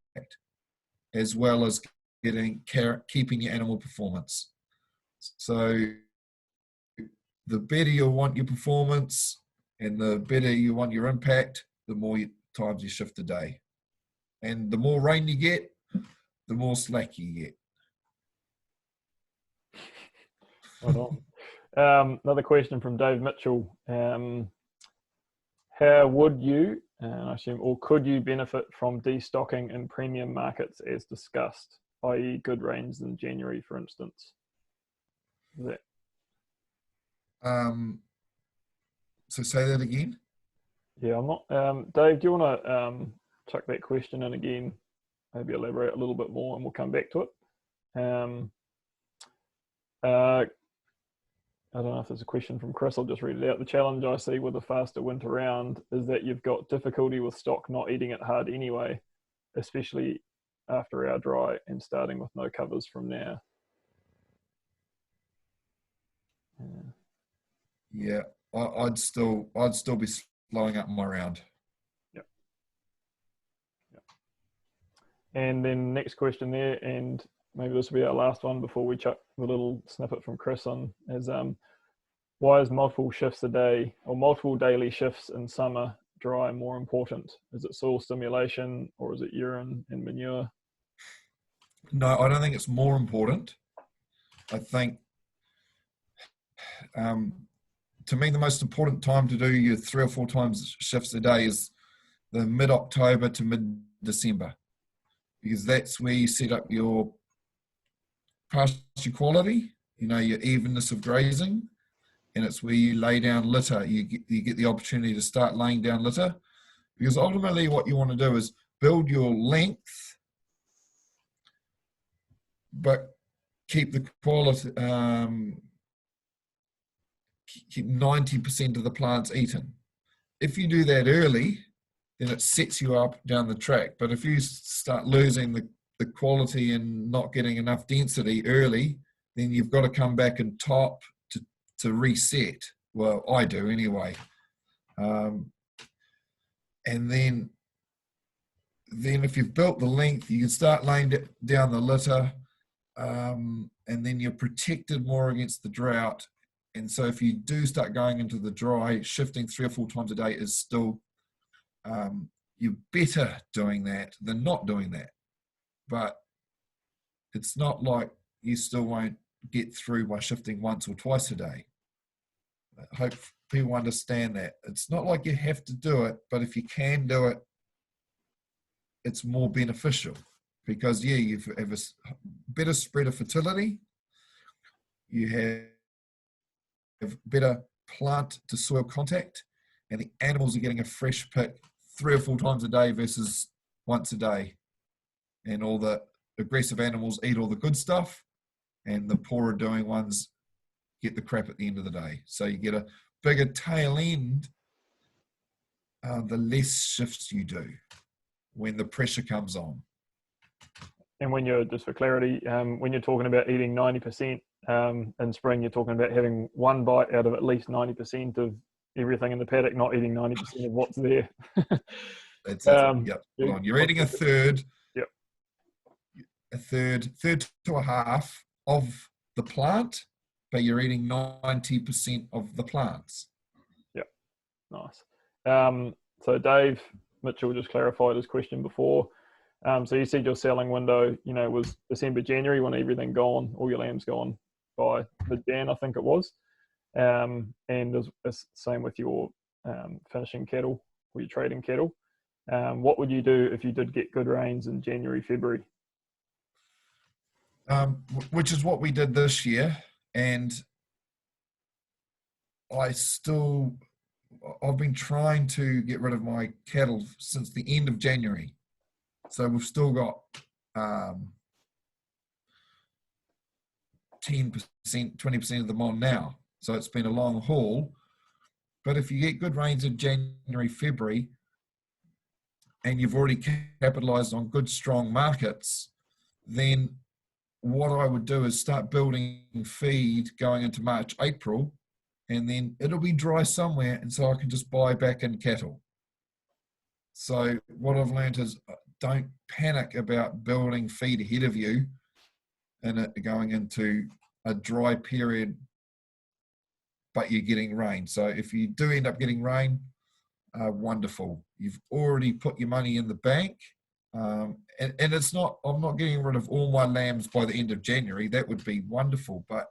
as well as keeping your animal performance. So the better you want your performance and the better you want your impact, the more times you shift a day. And the more rain you get, the more slack you get. Right on. Another question from Dave Mitchell. How would you, I assume, or could you benefit from destocking in premium markets as discussed, i.e. good rains in January, for instance? So say that again. Yeah, I'm not. Dave, do you want to chuck that question in again? Maybe elaborate a little bit more, and we'll come back to it. I don't know if there's a question from Chris. I'll just read it out. The challenge I see with a faster winter round is that you've got difficulty with stock not eating it hard anyway, especially after our dry and starting with no covers from now. Yeah, I'd still be slowing up my round. Yep. And then next question there, and maybe this will be our last one before we chuck the little snippet from Chris on, is why is multiple shifts a day or multiple daily shifts in summer dry more important? Is it soil stimulation or is it urine and manure? No, I don't think it's more important. I think, to me, the most important time to do your 3 or 4 times shifts a day is the mid-October to mid-December, because that's where you set up your pasture quality, your evenness of grazing, and it's where you lay down litter. You get the opportunity to start laying down litter, because ultimately what you want to do is build your length, but keep the quality, keep 90% of the plants eaten. If you do that early, then it sets you up down the track. But if you start losing the quality and not getting enough density early, then you've got to come back and top to reset. Well, I do anyway. And then if you've built the length, you can start laying down the litter, and then you're protected more against the drought. And so if you do start going into the dry, shifting 3 or 4 times a day is still, you're better doing that than not doing that. But it's not like you still won't get through by shifting once or twice a day. I hope people understand that. It's not like you have to do it, but if you can do it, it's more beneficial, because you have a better spread of fertility, you have better plant to soil contact, and the animals are getting a fresh pick 3 or 4 times a day versus once a day. And all the aggressive animals eat all the good stuff, and the poorer doing ones get the crap at the end of the day. So you get a bigger tail end the less shifts you do when the pressure comes on. And when you're, just for clarity, when you're talking about eating 90% in spring, you're talking about having one bite out of at least 90% of everything in the paddock, not eating 90% of what's there. That's it. Yep. Hold on. You're eating a third. Yep. A third to a half of the plant, but you're eating 90% of the plants. Yep. Nice. So Dave Mitchell just clarified his question before. So you said your selling window, was December, January, when everything gone, all your lambs gone by mid-Jan, I think it was. And it's the same with your finishing cattle or your trading cattle. What would you do if you did get good rains in January, February? Which is what we did this year. And I've been trying to get rid of my cattle since the end of January. So we've still got 10%, 20% of them on now. So it's been a long haul. But if you get good rains in January, February, and you've already capitalized on good, strong markets, then what I would do is start building feed going into March, April, and then it'll be dry somewhere, and so I can just buy back in cattle. So what I've learned is don't panic about building feed ahead of you and it going into a dry period, but you're getting rain. So if you do end up getting rain, wonderful. You've already put your money in the bank. And it's not, I'm not getting rid of all my lambs by the end of January. That would be wonderful, but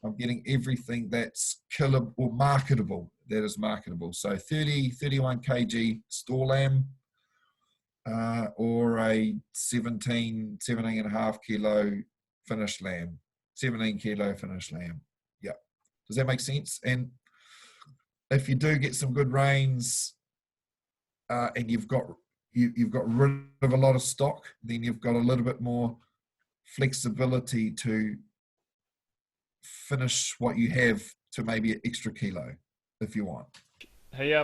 I'm getting everything that's killable or marketable. That is marketable. So 30, 31 kg store lamb, or a 17 and a half kilo finished lamb, 17 kilo finished lamb. Yeah. Does that make sense? And if you do get some good rains and you've got rid of a lot of stock, then you've got a little bit more flexibility to finish what you have to maybe an extra kilo if you want. Hey,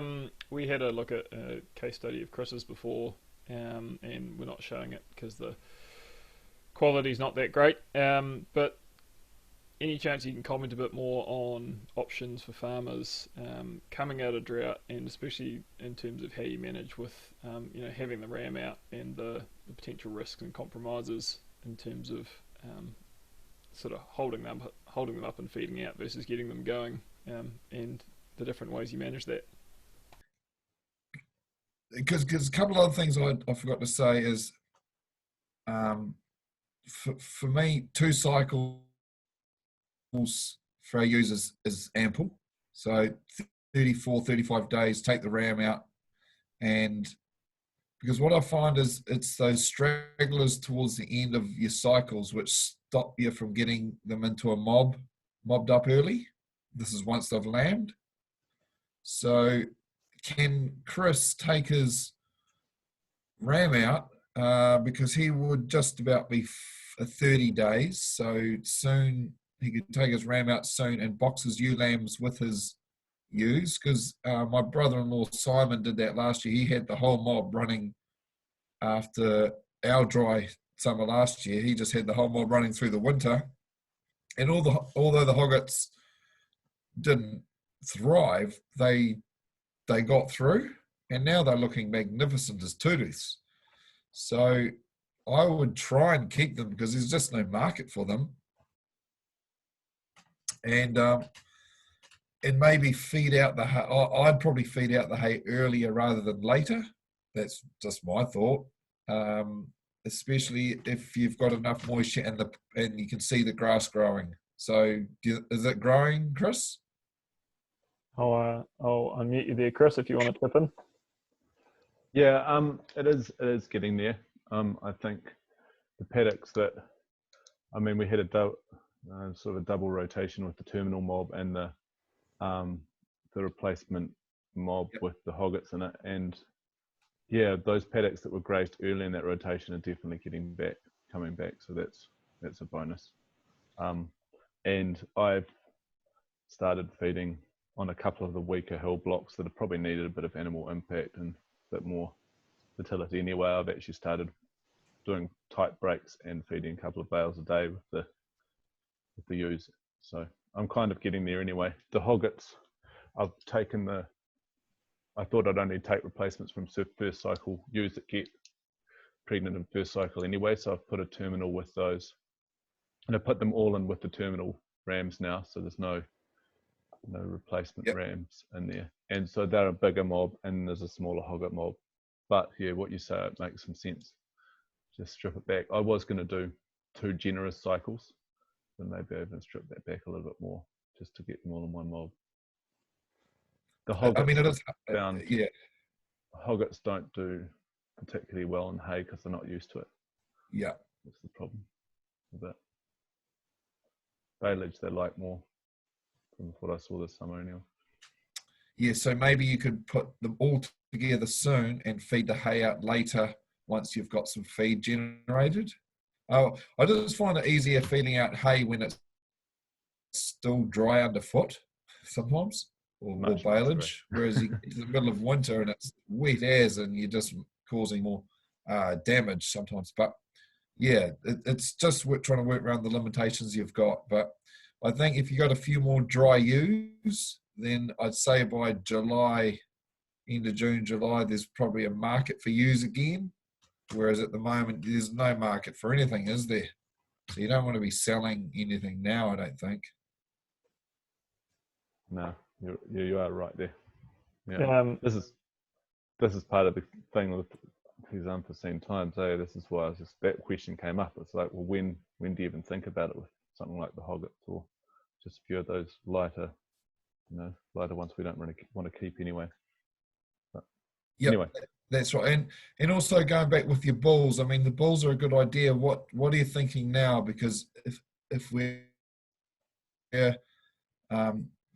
we had a look at a case study of Chris's before, and we're not showing it because the quality's not that great. But any chance you can comment a bit more on options for farmers coming out of drought, and especially in terms of how you manage with having the ram out and the potential risks and compromises in terms of sort of holding them up and feeding out versus getting them going, and the different ways you manage that. Because a couple of other things I forgot to say is, for me, 2 cycles for our users is ample. So 34, 35 days, take the ram out. And because what I find is it's those stragglers towards the end of your cycles which stop you from getting them into a mobbed up early. This is once they've lambed. So can Chris take his ram out because he would just about be 30 days. So soon he could take his ram out soon and box his ewe lambs with his ewes, because my brother-in-law Simon did that last year. He had the whole mob running after our dry summer last year. He just had the whole mob running through the winter. And although the hoggets didn't thrive, they got through, and now they're looking magnificent as tutus. So I would try and keep them because there's just no market for them, and maybe feed out the hay. I'd probably feed out the hay earlier rather than later. That's just my thought. Especially if you've got enough moisture and you can see the grass growing. So is it growing, Chris? I'll unmute you there, Chris, if you want to chip in. Yeah, it is getting there. I think the paddocks that, we had sort of a double rotation with the terminal mob and the replacement mob with the hoggets in it, and yeah, those paddocks that were grazed early in that rotation are definitely coming back. So that's a bonus. And I've started feeding on a couple of the weaker hill blocks that have probably needed a bit of animal impact and a bit more fertility anyway. I've actually started doing tight breaks and feeding a couple of bales a day with the ewes. So I'm kind of getting there anyway. The hoggets, I've taken I thought I'd only take replacements from first cycle ewes that get pregnant in first cycle anyway. So I've put a terminal with those, and I put them all in with the terminal rams now. So there's no replacement rams in there. And so they're a bigger mob and there's a smaller hogget mob. But yeah, what you say, it makes some sense. Just strip it back. I was going to do 2 generous cycles, then maybe I even strip that back a little bit more just to get them all in one mob. The hoggets, hoggets don't do particularly well in hay because they're not used to it. Yeah. That's the problem with that. Baleage they like more, from what I saw this summer anyway. Yeah, so maybe you could put them all together soon and feed the hay out later once you've got some feed generated. I just find it easier feeding out hay when it's still dry underfoot sometimes, or baleage, whereas you get to the middle of winter and it's wet as, and you're just causing more damage sometimes. But yeah, it's just trying to work around the limitations you've got. But I think if you got a few more dry ewes, then I'd say by July, end of June, July, there's probably a market for ewes again. Whereas at the moment, there's no market for anything, is there? So you don't want to be selling anything now, I don't think. No, you are right there. Yeah. This is part of the thing with these unforeseen times. This is why that question came up. It's like, well, when do you even think about it with something like the hoggets or just a few of those lighter ones we don't really want to keep anyway. But anyway. That's right. And also going back with your bulls, the bulls are a good idea. What are you thinking now? Because if we're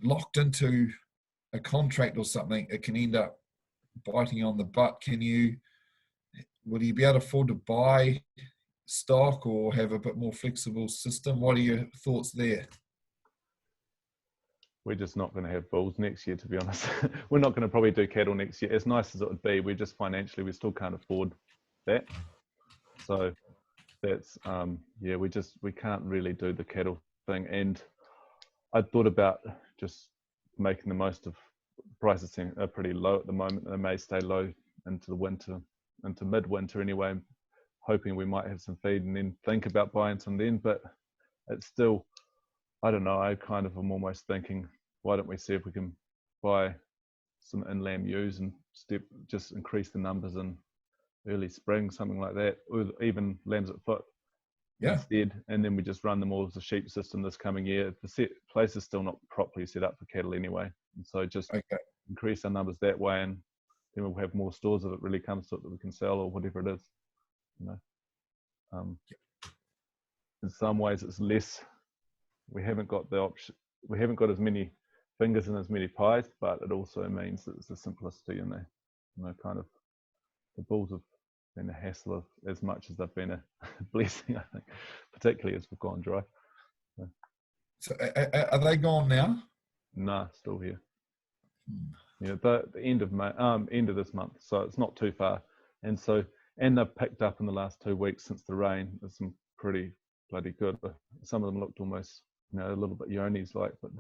locked into a contract or something, it can end up biting on the butt. Will you be able to afford to buy stock or have a bit more flexible system? What are your thoughts there? We're just not going to have bulls next year, to be honest. We're not going to probably do cattle next year. As nice as it would be, we're just financially, we still can't afford that. So that's, we can't really do the cattle thing. And I thought about just making the most of prices are pretty low at the moment. They may stay low into the winter, into midwinter anyway, hoping we might have some feed and then think about buying some then. But it's still, I don't know, I kind of am almost thinking, why don't we see if we can buy some in-lamb ewes and just increase the numbers in early spring, something like that, or even lambs at foot instead, and then we just run them all as a sheep system this coming year. The place is still not properly set up for cattle anyway, and so just increase our numbers that way, and then we'll have more stores if it really comes to it that we can sell or whatever it is, you know. In some ways it's less, we haven't got the option, we haven't got as many fingers in as many pies, but it also means that it's the simplicity and the kind of, the bulls have been a hassle of as much as they've been a blessing, I think, particularly as we've gone dry. So are they gone now? No, still here. Yeah, the end of May, end of this month, so it's not too far. And they've picked up in the last 2 weeks since the rain. There's some pretty bloody good. Some of them looked almost, you know, a little bit Yonis like, but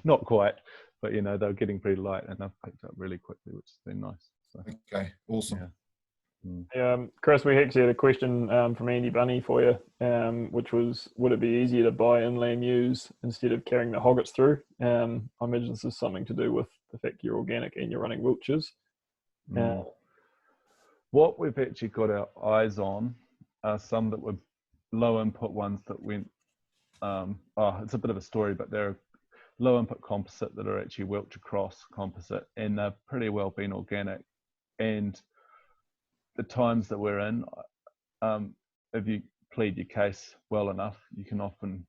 not quite. But you know, they're getting pretty light, and they've picked up really quickly, which has been nice. So, okay, awesome. Yeah. Chris, we actually had a question from Andy Bunny for you, which was, would it be easier to buy in-lamb ewes instead of carrying the hoggets through? I imagine this is something to do with the fact you're organic and you're running Wiltshires. What we've actually got our eyes on are some that were low input ones that went, it's a bit of a story, but they're low input composite that are actually Wiltshire cross composite, and they've pretty well been organic. And the times that we're in, if you plead your case well enough, you can often,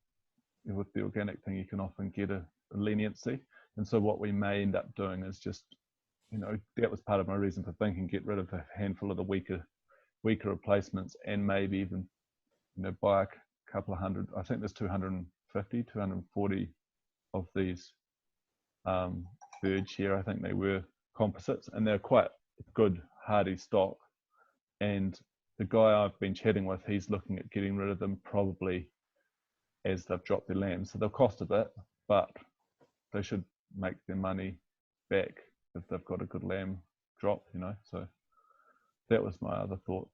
with the organic thing, you can often get a leniency. And so what we may end up doing is just, you know, that was part of my reason for thinking, get rid of a handful of the weaker replacements, and maybe even, you know, buy a couple of hundred. I think there's 250, 240 of these birds here. I think they were composites, and they're quite good hardy stock. And the guy I've been chatting with, he's looking at getting rid of them probably as they've dropped their lambs. So they'll cost a bit, but they should make their money back if they've got a good lamb drop, you know. So that was my other thought.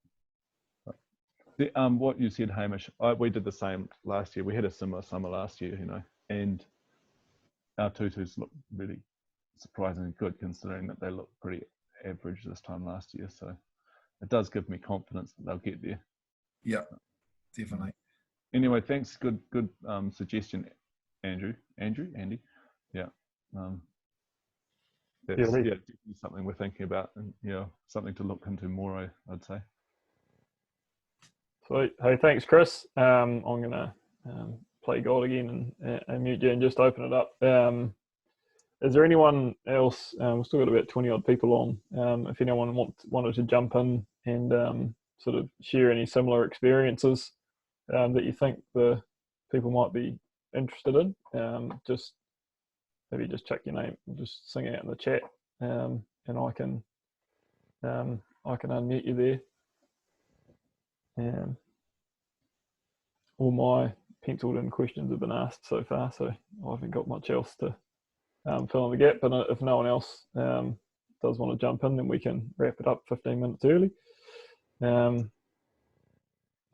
What you said, Hamish, we did the same last year. We had a similar summer last year, you know, and our tutus look really surprisingly good considering that they look pretty average this time last year. So it does give me confidence that they'll get there. Yeah, definitely. Anyway, thanks. Good suggestion, Andy. Yeah. That's definitely something we're thinking about, and something to look into more, I'd say. Sweet. Hey, thanks, Chris. I'm gonna play God again and mute you and just open it up. Is there anyone else? We've still got about 20 odd people on. If anyone wanted to jump in and sort of share any similar experiences that you think the people might be interested in, just maybe just check your name, just sing it out in the chat, and I can unmute you there. All my penciled in questions have been asked so far, so I haven't got much else to fill in the gap. But if no one else does want to jump in, then we can wrap it up 15 minutes early.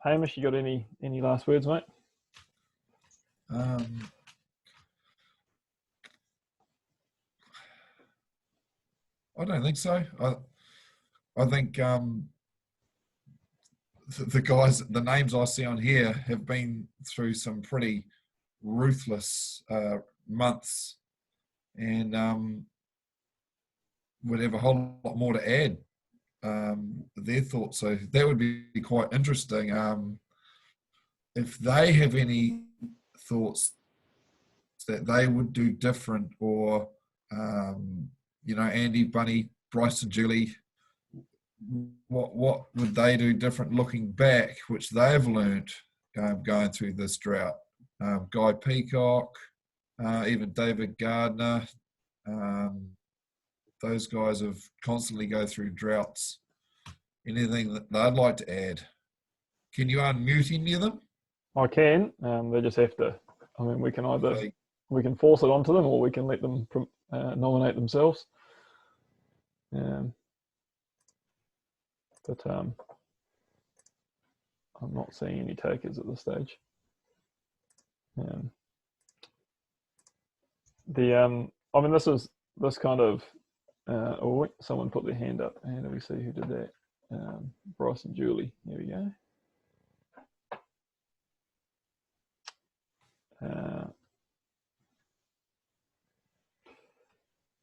Hamish, you got any last words, mate? I don't think so. I think the guys, the names I see on here have been through some pretty ruthless months, and would have a whole lot more to add their thoughts. So that would be quite interesting. If they have any thoughts that they would do different, or you know, Andy, Bunny, Bryce and Julie, what would they do different looking back, which they've learnt going through this drought? Guy Peacock, even David Gardner, those guys have constantly go through droughts. Anything that they'd like to add? Can you unmute any of them? I can. They just have to. I mean, we can either we can force it onto them, or we can let them nominate themselves. But I'm not seeing any takers at this stage. I mean, this kind of. Oh, someone put their hand up. And let me see who did that. Bryce and Julie. There we go.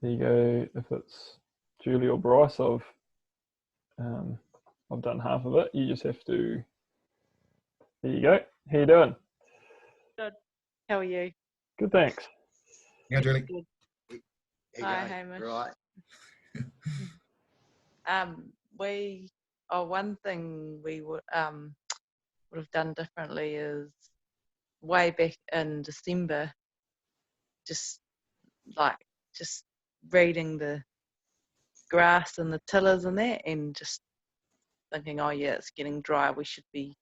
There you go. If it's Julie or Bryce, I've done half of it. You just have to. There you go. How you doing? Good. How are you? Good, thanks. Yeah, Julie. Good. Hey, Hi, Hamish. Right. One thing we would have done differently is way back in December, just reading the grass and the tillers and that, and just thinking, oh yeah, it's getting dry, we should be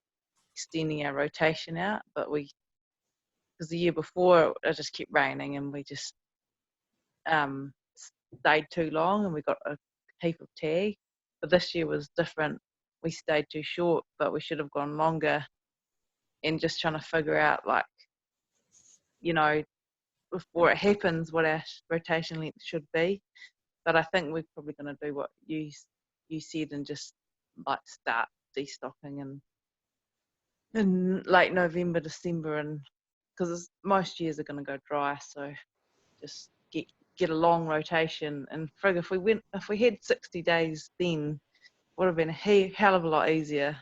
extending our rotation out. But because the year before it just kept raining and we just stayed too long and we got a heap of tag. But this year was different. We stayed too short, but we should have gone longer, and just trying to figure out, like, you know, before it happens, what our rotation length should be. But I think we're probably going to do what you said and just like start destocking in late November, December, and because most years are going to go dry, so just get a long rotation. And frig, if we had 60 days then, would have been a hell of a lot easier.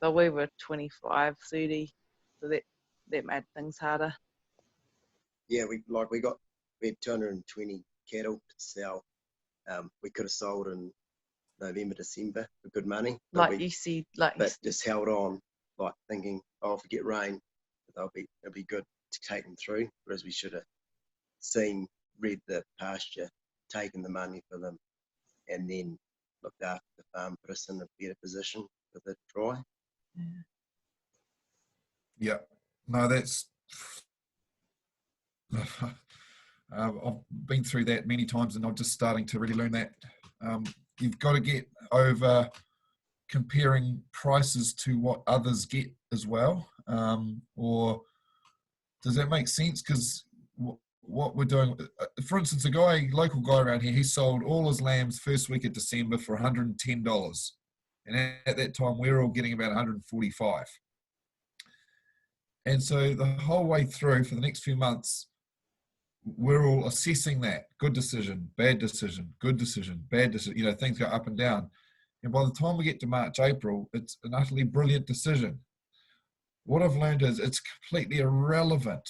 But we were 25, 30, so that made things harder. Yeah, we had 220 cattle to sell. We could have sold in November, December for good money. But just held on, like thinking, oh, if we get rain, it'll be good to take them through. Whereas we should have read the pasture, taken the money for them, and then looked after the farm, put us in a better position for the dry. Yeah. No, that's. I've been through that many times, and I'm just starting to really learn that. You've got to get over comparing prices to what others get as well. Or does that make sense? Because what we're doing, for instance, local guy around here, he sold all his lambs first week of December for $110. And at that time, we were all getting about $145. And so the whole way through for the next few months, we're all assessing that. Good decision, bad decision, good decision, bad decision. You know, things go up and down. And by the time we get to March, April, it's an utterly brilliant decision. What I've learned is it's completely irrelevant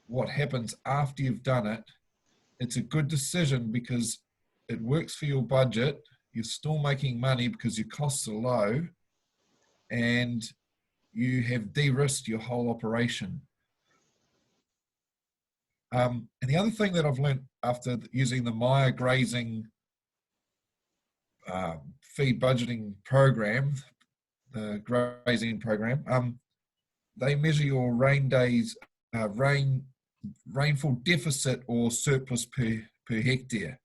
what happens after you've done it. It's a good decision because it works for your budget. You're still making money because your costs are low, and you have de-risked your whole operation. And the other thing that I've learned after using the Maya Grazing feed budgeting program, the grazing program, they measure your rain days, rainfall deficit or surplus per hectare.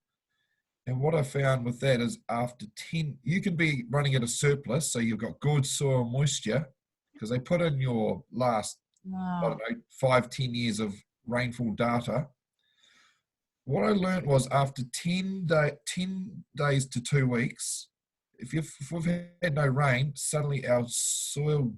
And what I found with that is after 10, you can be running at a surplus, so you've got good soil moisture, because they put in your last, I don't know, 5-10 years of rainfall data. What I learned was after 10 days to 2 weeks, if we've had no rain, suddenly our soil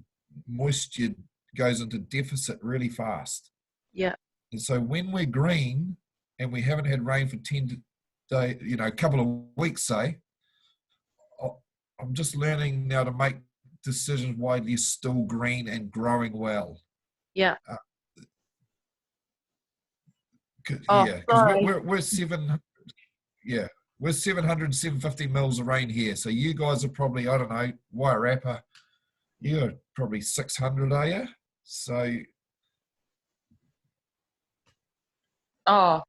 moisture goes into deficit really fast. Yeah. And so when we're green and we haven't had rain for 10 days, a couple of weeks, say, I'm just learning now to make decisions while you're still green and growing well. Yeah. Oh, Yeah, because sorry. we're 700, yeah, we're 700, 750 mils of rain here. So you guys are probably, I don't know, Wairarapa, you're probably 600, are you? So, Oh,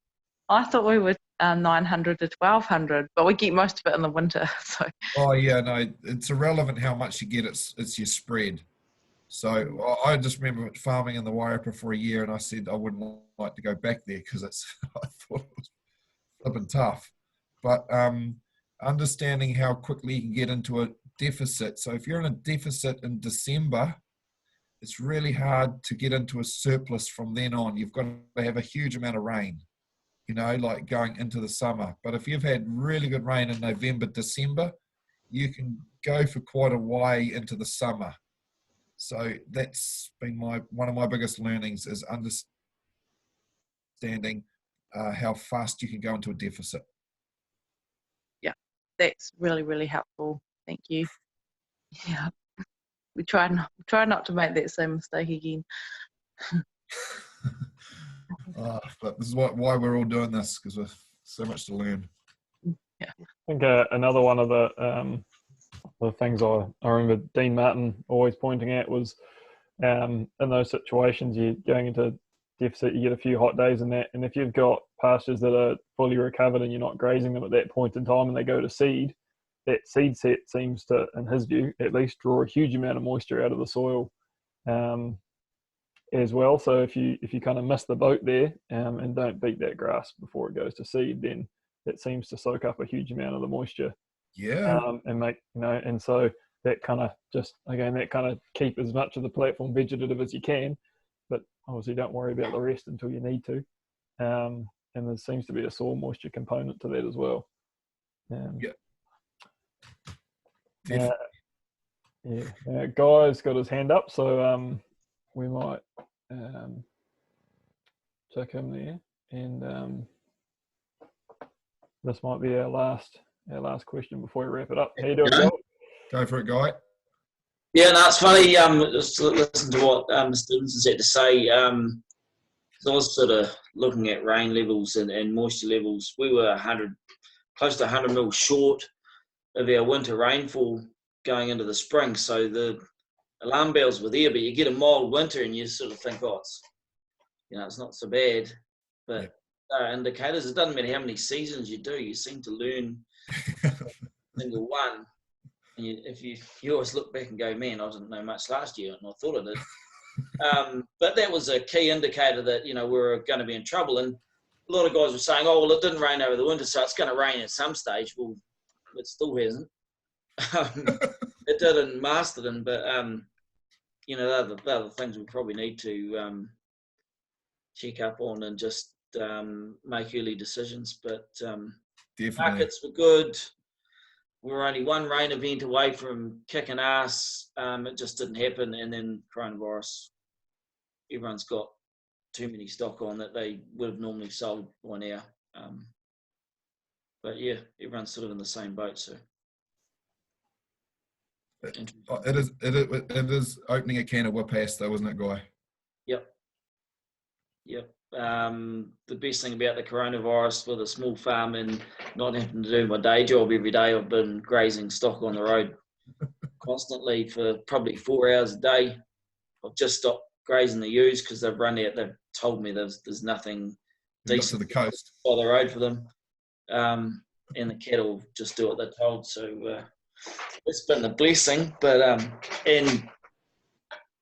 I thought we were 900 to 1200, but we get most of it in the winter. So, oh yeah, no, it's irrelevant how much you get. It's your spread. So I just remember farming in the Wairarapa for a year, and I said I wouldn't like to go back there because it's. I thought it was flipping tough. But understanding how quickly you can get into a deficit. So if you're in a deficit in December, it's really hard to get into a surplus from then on. You've got to have a huge amount of rain, like going into the summer. But if you've had really good rain in November, December, you can go for quite a way into the summer. So that's been one of my biggest learnings is understanding how fast you can go into a deficit. yeah, that's really, really helpful. Thank you. Yeah, we try not to make that same mistake again. But this is why we're all doing this, because we've so much to learn. Yeah. I think another one of the things I remember Dean Martin always pointing at was in those situations you're going into deficit, you get a few hot days in that, and if you've got pastures that are fully recovered and you're not grazing them at that point in time and they go to seed, that seed set seems to, in his view, at least draw a huge amount of moisture out of the soil as well. So if you kind of miss the boat there and don't beat that grass before it goes to seed, then it seems to soak up a huge amount of the moisture. Yeah. And make, and so that kind of keep as much of the platform vegetative as you can, but obviously don't worry about the rest until you need to. And there seems to be a soil moisture component to that as well. Yeah. Guy's got his hand up, so we might check him there, and this might be our last question before we wrap it up. How you doing, Guy? Go for it, Guy. Yeah, no, it's funny. Just to listen to what the students had to say. I was sort of looking at rain levels and moisture levels. We were close to 100 mil short of our winter rainfall going into the spring. So the alarm bells were there, but you get a mild winter and you sort of think, oh, it's not so bad. But indicators, it doesn't matter how many seasons you do, you seem to learn single one. And if you always look back and go, man, I didn't know much last year, and I thought I did. But that was a key indicator that, we were going to be in trouble. And a lot of guys were saying, oh, well, it didn't rain over the winter, so it's going to rain at some stage. Well, it still hasn't. It did in Masterton, but, they're the things we probably need to check up on and just make early decisions. But markets were good. We were only one rain event away from kicking ass. It just didn't happen. And then coronavirus, everyone's got too many stock on that they would have normally sold by now. But yeah, everyone's sort of in the same boat. So it is opening a can of whip-ass though, isn't it, Guy? Yep. The best thing about the coronavirus with a small farm and not having to do my day job every day, I've been grazing stock on the road constantly for probably 4 hours a day. I've just stopped grazing the ewes because they've run out. They've told me there's nothing decent to the coast by the road for them, and the cattle just do what they're told. So it's been a blessing. But and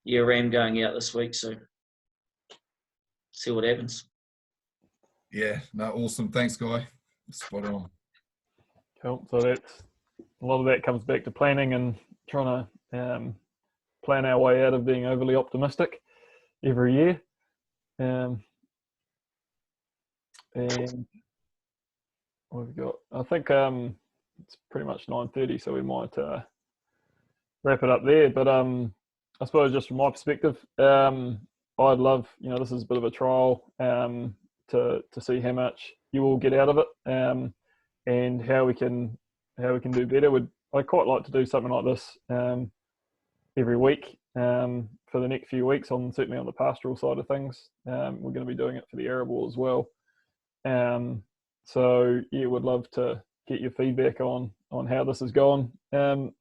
ram going out this week, so see what happens. Yeah, no, awesome. Thanks, Guy. Spot on. Cool. So that's a lot of that comes back to planning and trying to plan our way out of being overly optimistic every year. And we've got, I think it's pretty much 9:30, so we might wrap it up there. But I suppose just from my perspective, I'd love, this is a bit of a trial to see how much you all get out of it, and how we can do better. I'd quite like to do something like this every week for the next few weeks, certainly on the pastoral side of things. We're going to be doing it for the arable as well. So yeah, would love to get your feedback on how this has gone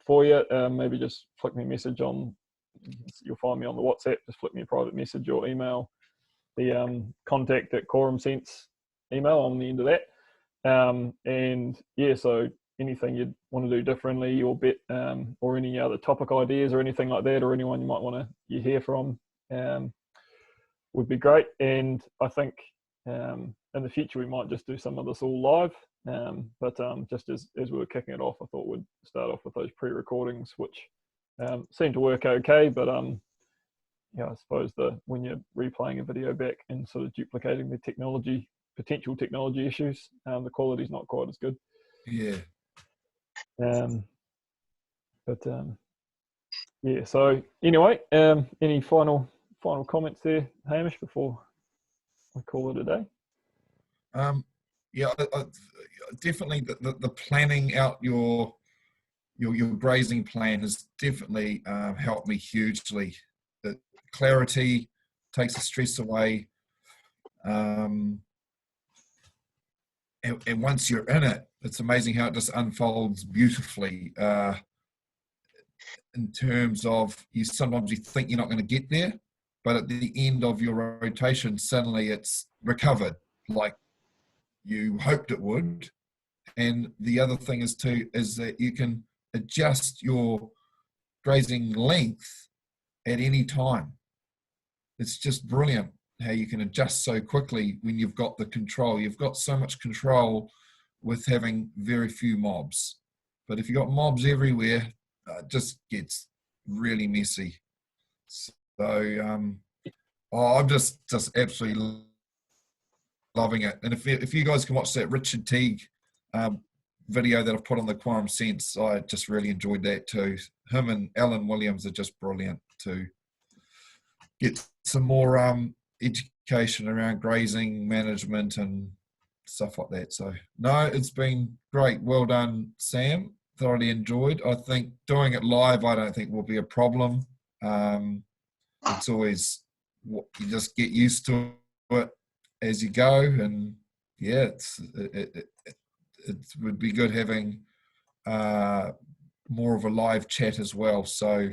for you. Maybe just flick me a message on, you'll find me on the WhatsApp, just flick me a private message or email the contact at Quorum Sense email on the end of that. And yeah, so anything you'd want to do differently or bet, or any other topic ideas or anything like that, or anyone you might want to hear from, would be great. And I think in the future we might just do some of this all live, but just as we were kicking it off, I thought we'd start off with those pre-recordings, which seem to work okay, but yeah, I suppose when you're replaying a video back and sort of duplicating the potential technology issues, the quality's not quite as good. Yeah. Yeah, so anyway, any final comments there, Hamish, before we call it a day? Yeah, I definitely the planning out your grazing plan has definitely helped me hugely. The clarity takes the stress away, and once you're in it, it's amazing how it just unfolds beautifully. In terms of sometimes you think you're not going to get there, but at the end of your rotation, suddenly it's recovered like you hoped it would. And the other thing is that you can adjust your grazing length at any time. It's just brilliant how you can adjust so quickly when you've got the control. You've got so much control with having very few mobs. But if you've got mobs everywhere, it just gets really messy. So I'm just absolutely loving it. And if you guys can watch that Richard Teague video that I've put on the Quorum Sense, I just really enjoyed that too. Him and Alan Williams are just brilliant to get some more education around grazing management and stuff like that. So no, it's been great. Well done, Sam. Thoroughly enjoyed. I think doing it live, I don't think will be a problem. It's always, you just get used to it as you go, and yeah, it would be good having more of a live chat as well. So,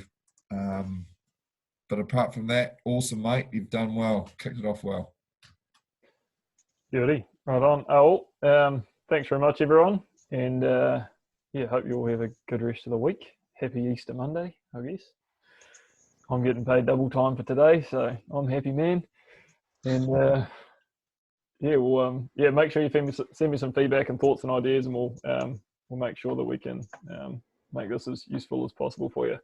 but apart from that, awesome, mate. You've done well. Kicked it off well. Beauty. Right on. Oh, thanks very much, everyone. And yeah, hope you all have a good rest of the week. Happy Easter Monday, I guess. I'm getting paid double time for today, so I'm happy, man. And yeah, well, yeah, make sure you send me some feedback and thoughts and ideas, and we'll make sure that we can make this as useful as possible for you.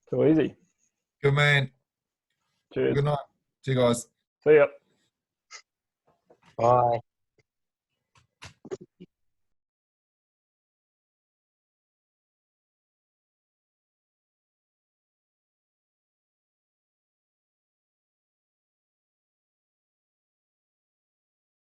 So easy. Good man. Cheers. Good night. See you guys. See ya. Bye.